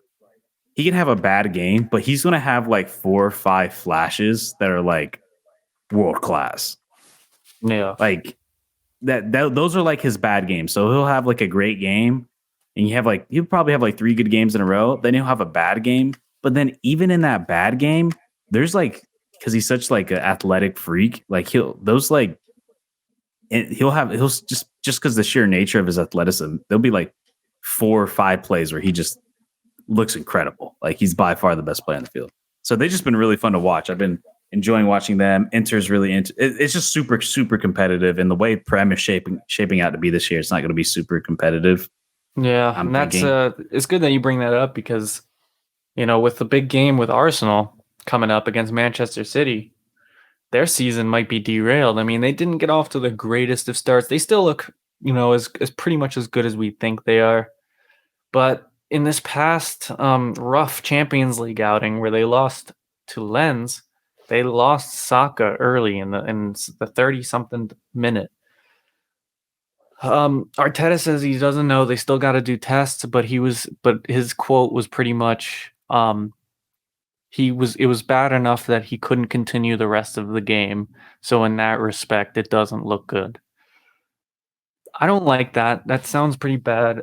he can have a bad game, but he's gonna have like 4 or 5 flashes that are like world class. Yeah. Like that those are like his bad games. So he'll have like a great game, and he'll probably have like 3 good games in a row. Then he'll have a bad game, but then even in that bad game, there's like because he's such like an athletic freak, like he'll just because the sheer nature of his athleticism, there'll be like 4 or 5 plays where he just looks incredible. Like he's by far the best player on the field. So they've just been really fun to watch. I've been enjoying watching them. Inter's really it's just super, super competitive. And the way Prem is shaping out to be this year, it's not going to be super competitive. Yeah, I'm and that's thinking. it's good that you bring that up because with the big game with Arsenal coming up against Manchester City, their season might be derailed. I mean, they didn't get off to the greatest of starts. They still look, as pretty much as good as we think they are. But in this past rough Champions League outing where they lost to Lens, they lost Saka early in the 30-something minute. Arteta says he doesn't know. They still got to do tests, but his quote was pretty much it was bad enough that he couldn't continue the rest of the game. So in that respect, it doesn't look good. I don't like that. That sounds pretty bad.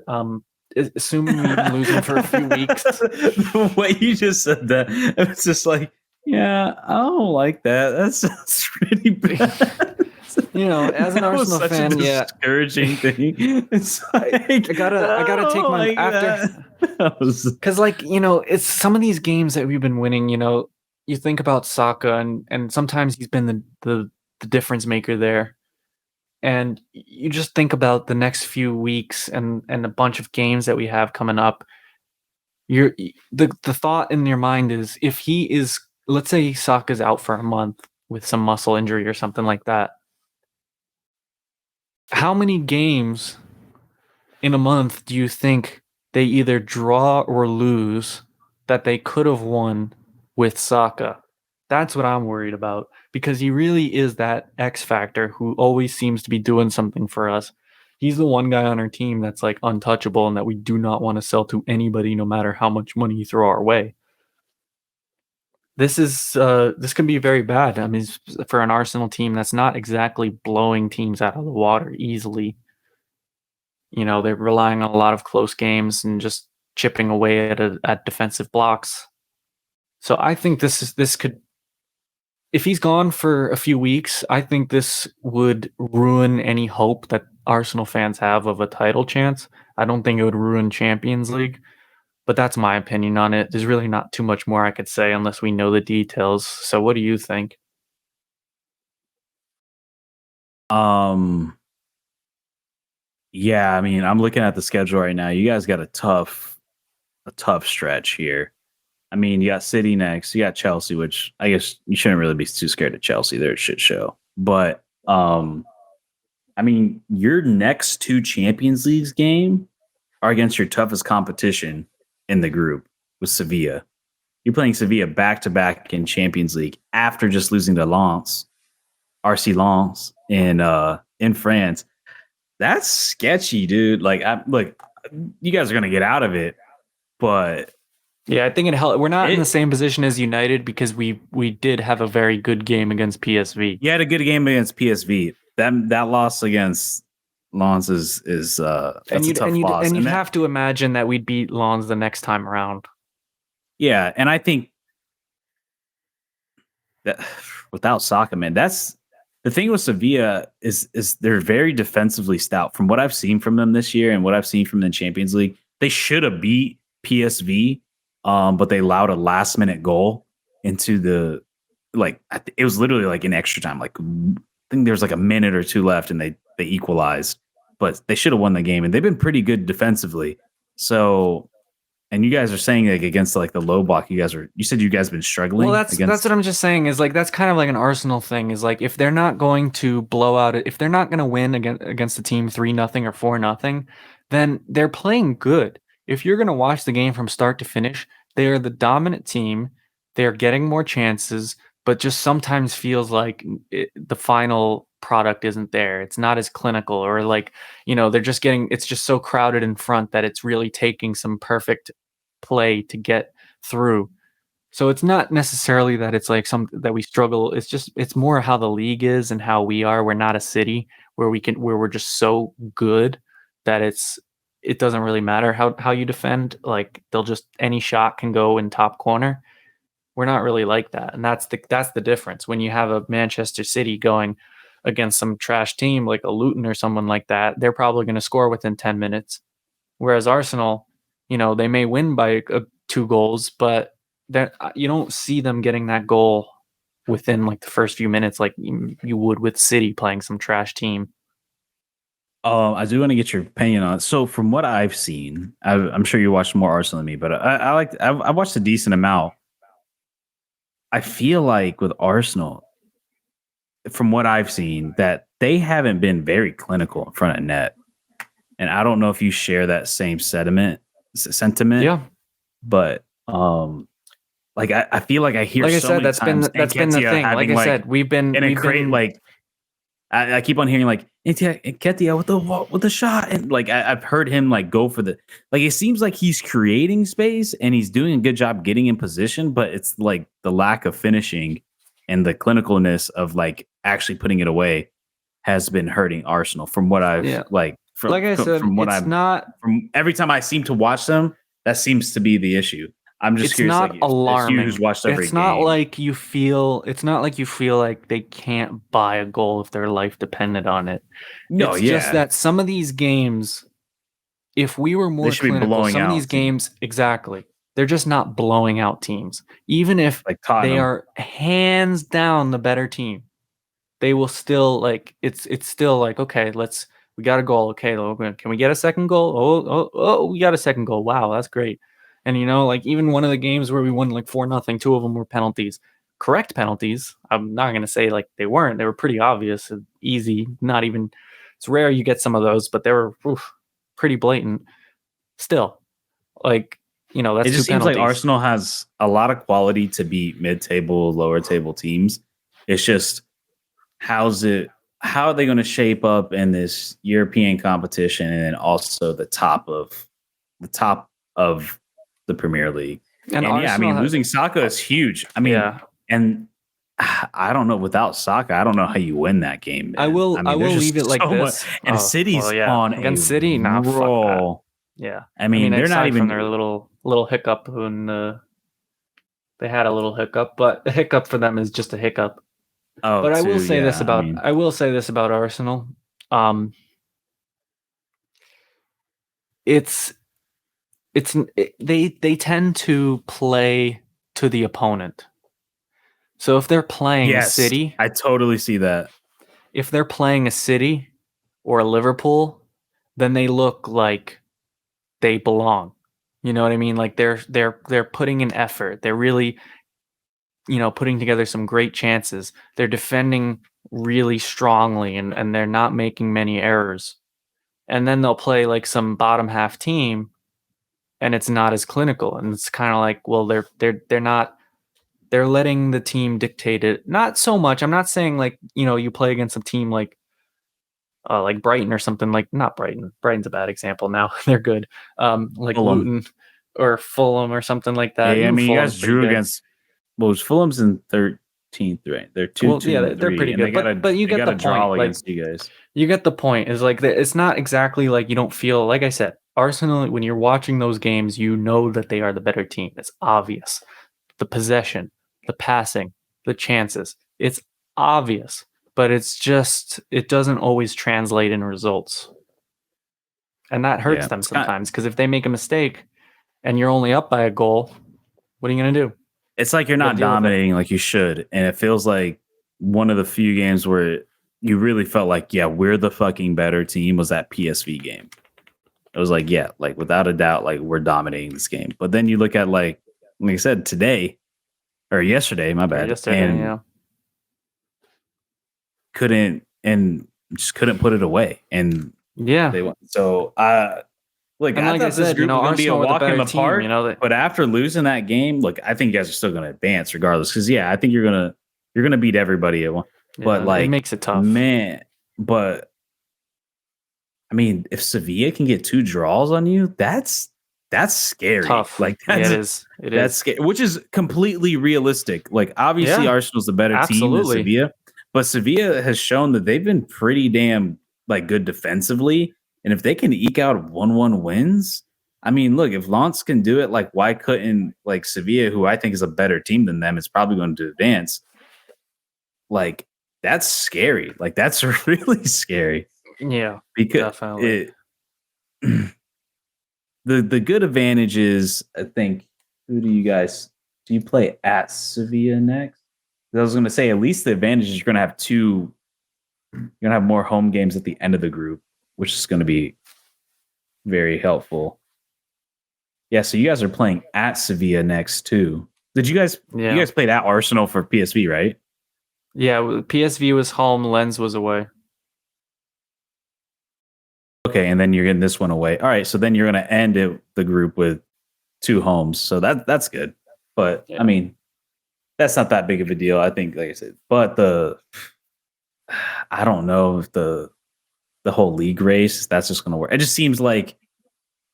Assuming we've been losing for a few weeks. The way you just said that, it was just like, yeah, I don't like that. That sounds pretty bad. As an Arsenal fan, a discouraging thing. It's like, I gotta take my like after because it's some of these games that we've been winning. You think about Saka and sometimes he's been the difference maker there. And you just think about the next few weeks and a bunch of games that we have coming up. The thought in your mind is if he is, let's say Saka's out for a month with some muscle injury or something like that. How many games in a month do you think they either draw or lose that they could have won with Saka? That's what I'm worried about because he really is that X factor who always seems to be doing something for us. He's the one guy on our team that's like untouchable and that we do not want to sell to anybody, no matter how much money you throw our way. This can be very bad. I mean, for an Arsenal team that's not exactly blowing teams out of the water easily. They're relying on a lot of close games and just chipping away at defensive blocks. So I think this could, if he's gone for a few weeks, I think this would ruin any hope that Arsenal fans have of a title chance. I don't think it would ruin Champions League, but that's my opinion on it. There's really not too much more I could say unless we know the details. So what do you think? Yeah, I mean, I'm looking at the schedule right now. You guys got a tough stretch here. I mean, you got City next, you got Chelsea, which I guess you shouldn't really be too scared of Chelsea. They're a shit show. But I mean, your next 2 Champions Leagues game are against your toughest competition in the group with Sevilla. You're playing Sevilla back to back in Champions League after just losing to Lens, RC Lens in France. That's sketchy, dude. Like, look, you guys are gonna get out of it, but yeah, I think it helped. We're not in the same position as United because we did have a very good game against PSV. You had a good game against PSV. That loss against Lens is that's a tough loss. And you'd have to imagine that we'd beat Lens the next time around. Yeah, and I think that without Saka, man, that's the thing with Sevilla is they're very defensively stout. From what I've seen from them this year and what I've seen from the Champions League, they should have beat PSV, but they allowed a last minute goal into the it was literally like in extra time. Like I think there was like a minute or 2 left, and they equalized, but they should have won the game. And they've been pretty good defensively. So. And you guys are saying like against like the low block, you said you guys been struggling. Well, that's what I'm just saying is like that's kind of like an Arsenal thing is like if they're not going to blow out it, if they're not going to win against the team 3-0 or 4-0, then they're playing good. If you're going to watch the game from start to finish, they are the dominant team. They're getting more chances, but just sometimes feels like the final product isn't there. It's not as clinical or like, they're just it's just so crowded in front that it's really taking some perfect play to get through. So it's not necessarily that it's like some that we struggle. It's more how the league is and how we are. We're not a city where we're just so good that it doesn't really matter how you defend. Like they'll just any shot can go in top corner. We're not really like that, and that's the difference. When you have a Manchester City going against some trash team like a Luton or someone like that, they're probably going to score within 10 minutes. Whereas Arsenal, they may win by 2 goals, but you don't see them getting that goal within like the first few minutes, like you would with City playing some trash team. I do want to get your opinion on it. So, from what I've seen, I'm sure you watched more Arsenal than me, but I watched a decent amount. I feel like with Arsenal, from what I've seen, that they haven't been very clinical in front of net, and I don't know if you share that same sentiment. Yeah, But like I feel like I hear like I so said, many that's been times that's been the Nketiah thing. Like having I said, we've been like I keep on hearing like Nketiah with the shot, and like I've heard him like go for the like it seems like he's creating space and he's doing a good job getting in position, but it's like the lack of finishing and the clinicalness of like actually putting it away has been hurting Arsenal from what I've like from like I said, from what it's I've not from every time I seem to watch them, that seems to be the issue. I'm just it's curious, not like if you who's alarming. watched every It's not game. like you feel like they can't buy a goal if their life depended on it. No, It's just yeah, that some of these games, if we were they more should be clinical, blowing some of these out teams games, exactly, they're just not blowing out teams. Even if like they Tottenham. are hands down the better team, they will still like it's still like, okay, we got a goal. Okay, can we get a second goal? Oh, we got a second goal. Wow, that's great. And like even one of the games where we won like 4-0, 2 of them were penalties. Correct penalties. I'm not gonna say like they weren't. They were pretty obvious and easy. Not even it's rare you get some of those, but they were pretty blatant. Still, like It that's two just seems like penalties. Arsenal has a lot of quality to beat mid-table, lower-table teams. It's just how are they going to shape up in this European competition and then also the top of the Premier League. And And yeah, I Arsenal, mean, losing Saka is huge. I mean, yeah. and I don't know, without Saka, I don't know how you win that game, I man. will I I mean, there's will leave it just like so much, this. and Oh, City's well, yeah. on a Against City, nah, fuck that. roll. Yeah. I mean, they're not aside from even their little hiccup when they had a little hiccup, but a hiccup for them is just a hiccup. oh, But too, yeah. I mean, I will say this about Arsenal. Um it's they tend to play to the opponent. So yes, I totally see that. if they're playing a City or a Liverpool, then they look like they belong. You know what I mean? Like they're putting in effort. They're really, putting together some great chances. They're defending really strongly and they're not making many errors. And then they'll play like some bottom half team and it's not as clinical. And it's kind of like, well, they're not they're letting the team dictate it. Not so much. I'm not saying like, you play against a team like Brighton or something, like not Brighton. Brighton's a bad example now. They're good. Like Fulham. Luton or Fulham or something like that. Yeah, I Even mean, you guys Fulham's pretty drew good. against Fulham's in 13th, right? They're 2 Well, 2 yeah, and they're 3, pretty and good. But you they get got the a draw point. Like against you guys. you get the point. Is like it's not exactly like you don't feel like I said. Arsenal, when you're watching those games, you know that they are the better team. It's obvious. The possession, the passing, the chances. It's obvious, but it doesn't always translate in results. And that hurts Yeah, them sometimes because if they make a mistake and you're only up by a goal, what are you going to do? it's like you're You got to not deal with it. dominating like you should, and it feels like one of the few games where you really felt like, yeah, we're the fucking better team was that PSV game. It was like, yeah, like without a doubt, like we're dominating this game. But then you look at like I said, today or yesterday, my Yeah, bad, yesterday, and yeah. just couldn't put it away, and Yeah. they won. So look, And I like I thought this said, group was going to be a Arsenal were the walk in better the team, park, but after losing that game, look, I think you guys are still going to advance regardless. Because yeah, I think you're gonna beat everybody at one. But it like, makes it tough. man, but I mean, if Sevilla can get 2 draws on you, that's that's scary. Tough. Like Yeah, that's it is. It that's is. scary, which is completely realistic. Like obviously Yeah, Arsenal's the better team than absolutely. Sevilla, but Sevilla has shown that they've been pretty damn like good defensively. And if they can eke out 1-1 wins, I mean, look, if Lens can do it, like why couldn't like Sevilla, who I think is a better team than them, is probably going to advance. Like that's scary. Like that's really scary Yeah, because definitely. the good advantage is, I think, who do you play at Sevilla next? I was going to say at least the advantage is you're going to have you're going to have more home games at the end of the group, which is going to be very helpful. Yeah, so you guys are playing at Sevilla next too. Did you guys Yeah. you guys played at Arsenal for PSV, right? Yeah, PSV was home, Lens was away. Okay, and then you're getting this one away. All right, so then you're going to end the group with 2 homes. So that's good. But Yeah. I mean, that's not that big of a deal, I think, like I said. But I don't know if the whole league race, that's just going to work. It just seems like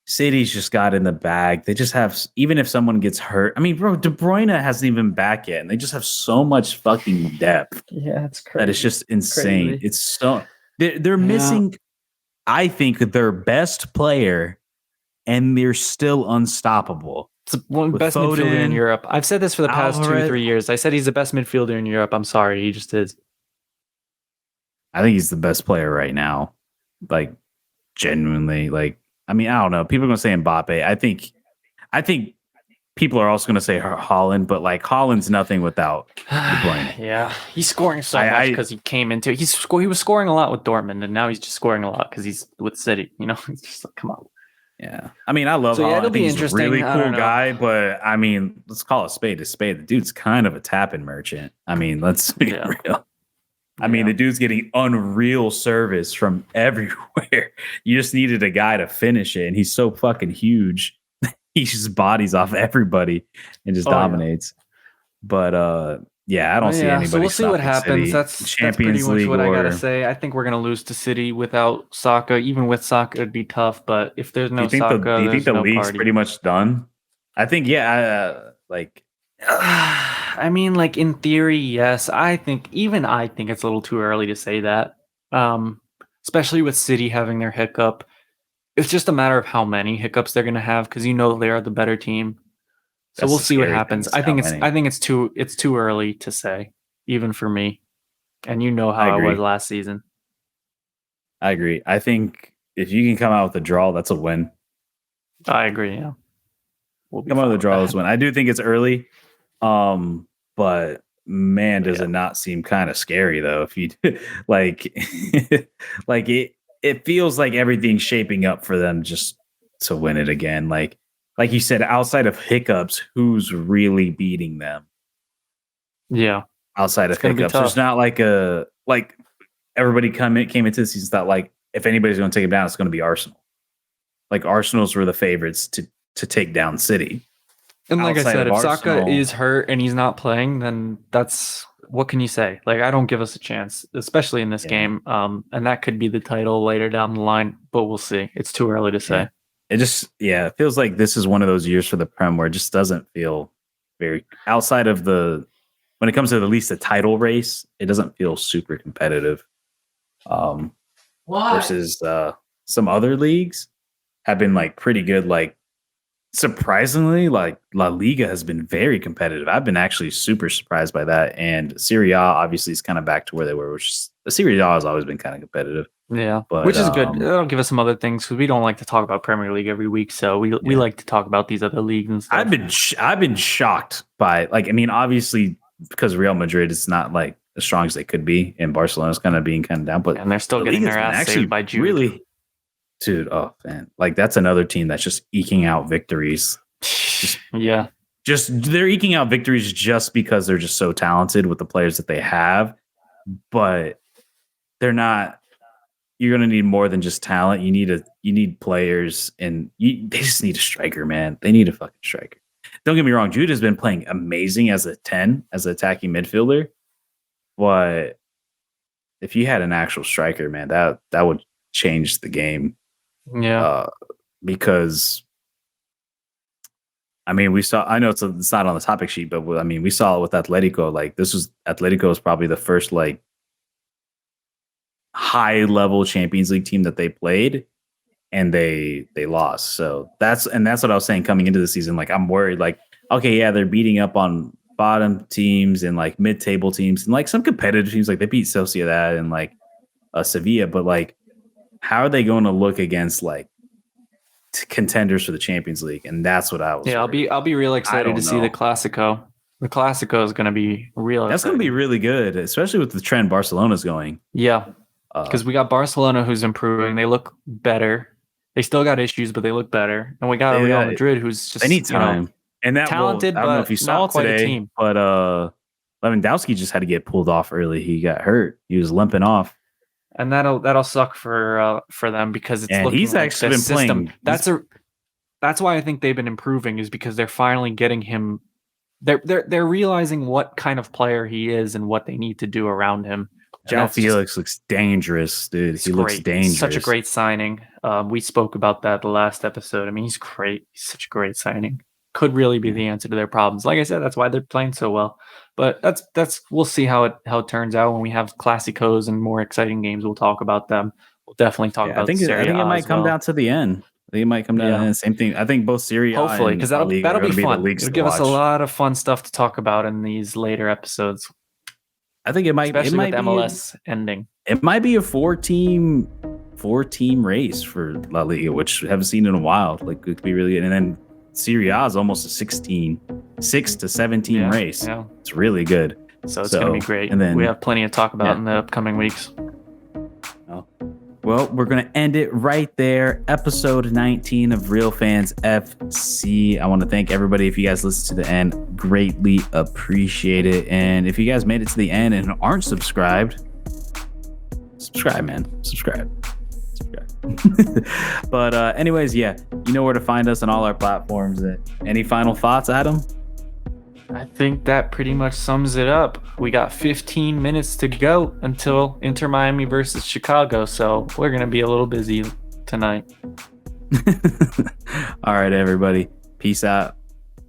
City's just got in the bag. They just have, even if someone gets hurt. I mean, bro, De Bruyne hasn't even back yet, and they just have so much fucking depth. Yeah, it's crazy. That it's just insane. Crazy. It's so they're missing, I think, their best player, and they're still unstoppable. It's one best midfielder in Europe. I've said this for the past 2-3 years. I said he's the best midfielder in Europe. I'm sorry, he just is. I think he's the best player right now. Like, genuinely. Like, I mean, I don't know. People are gonna say Mbappe. I think people are also gonna say Haaland, but like Haaland's nothing without De Bruyne. Yeah, he's scoring so much because he came into it. He was scoring a lot with Dortmund, and now he's just scoring a lot because he's with City. You know, it's just like, come on. Yeah, I mean, I love Haaland. It'll be I think he's a really cool guy, but I mean, let's call a spade a spade. The dude's kind of a tapping merchant. I mean, let's be real. I mean, the dude's getting unreal service from everywhere. You just needed a guy to finish it, and he's so fucking huge. He just bodies off everybody and just dominates. But yeah, I don't see anybody. So we'll see what happens. City. That's Champions pretty much what I gotta or say. I think we're gonna lose to City without Saka. Even with Saka, it'd be tough. But if there's no Saka, do you think the no league's party. pretty much done? I think I mean, like in theory, yes. I think it's a little too early to say that. Especially with City having their hiccup. It's just a matter of how many hiccups they're gonna have because they are the better team. So we'll see what happens. I think it's too early to say, even for me. And you know how I was last season. I agree. I think if you can come out with a draw, that's a win. I agree. Yeah, come out with a draw is win. I do think it's early, but man, does it not seem kind of scary though? If you like, like it feels like everything's shaping up for them just to win it again. Like you said, outside of hiccups, who's really beating them? Yeah. Outside of hiccups, there's not like everybody came into the season thought like if anybody's going to take it down, it's going to be Arsenal. Like Arsenal's were the favorites to take down City. And like I said, if Saka is hurt and he's not playing, then what can you say? Like I don't give us a chance, especially in this game. And that could be the title later down the line, but we'll see. It's too early to say. It feels like this is one of those years for the Prem where it just doesn't feel very outside of when it comes to at least the title race, it doesn't feel super competitive. Versus some other leagues have been like pretty good. Like surprisingly, like La Liga has been very competitive. I've been actually super surprised by that. And Serie A obviously is kind of back to where they were, which the Serie A has always been kind of competitive. Yeah, which is good. That'll give us some other things because we don't like to talk about Premier League every week, so we like to talk about these other leagues and stuff. I've been shocked by obviously because Real Madrid is not like as strong as they could be, and Barcelona's kind of being kind of down, but and they're still getting their ass saved by Jude. Really, dude, oh man, like that's another team that's just eking out victories. They're eking out victories just because they're just so talented with the players that they have, but they're not. You're gonna need more than just talent. You need players, and they just need a striker, man. They need a fucking striker. Don't get me wrong, Jude has been playing amazing as a 10, as an attacking midfielder. But if you had an actual striker, man, that would change the game. Yeah. Because I mean, we saw. I know it's not on the topic sheet, but I mean, we saw it with Atletico. Like Atletico is probably the first like high level Champions League team that they played, and they lost. So that's what I was saying coming into the season. Like I'm worried. Like okay, yeah, they're beating up on bottom teams and like mid table teams and like some competitive teams. Like they beat Sociedad and like Sevilla, but like how are they going to look against like contenders for the Champions League? And that's what I was. Yeah, I'll be real excited to see the Clasico. The Clasico is going to be real. That's going to be really good, especially with the trend Barcelona's going. Yeah, because we got Barcelona who's improving. They look better. They still got issues, but they look better. And we got Real Madrid who's just they need time. And that talented, I don't know if you saw today, but Lewandowski just had to get pulled off early. He got hurt. He was limping off. And that'll suck for them because it's looking he's like actually been system. playing. That's why I think they've been improving is because they're finally getting him. They're realizing what kind of player he is and what they need to do around him. João Felix looks dangerous, dude. He looks dangerous. Such a great signing. We spoke about that the last episode. I mean, he's great. He's such a great signing. Could really be the answer to their problems. Like I said, that's why they're playing so well. But that's we'll see how it turns out when we have Clásicos and more exciting games. We'll talk about them. We'll definitely talk about. I think it might come down to the end. I think it might come down to the end. Same thing. I think both Serie A hopefully because that'll be fun. It'll give us a watch. lot of fun stuff to talk about in these later episodes. I think especially with MLS ending. It might be a four-team race for La Liga, which we haven't seen in a while. Like it could be really good. And then Serie A is almost a 6 to 17 race. Yeah. It's really good. So it's going to be great. And then we have plenty to talk about in the upcoming weeks. Well, we're going to end it right there. Episode 19 of Real Fans FC. I want to thank everybody. If you guys listen to the end, greatly appreciate it. And if you guys made it to the end and aren't subscribed, subscribe, man. Subscribe. But anyways, yeah, you know where to find us on all our platforms. Any final thoughts, Adam? I think that pretty much sums it up. We got 15 minutes to go until Inter Miami versus Chicago, so we're going to be a little busy tonight. All right, everybody. Peace out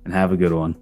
and have a good one.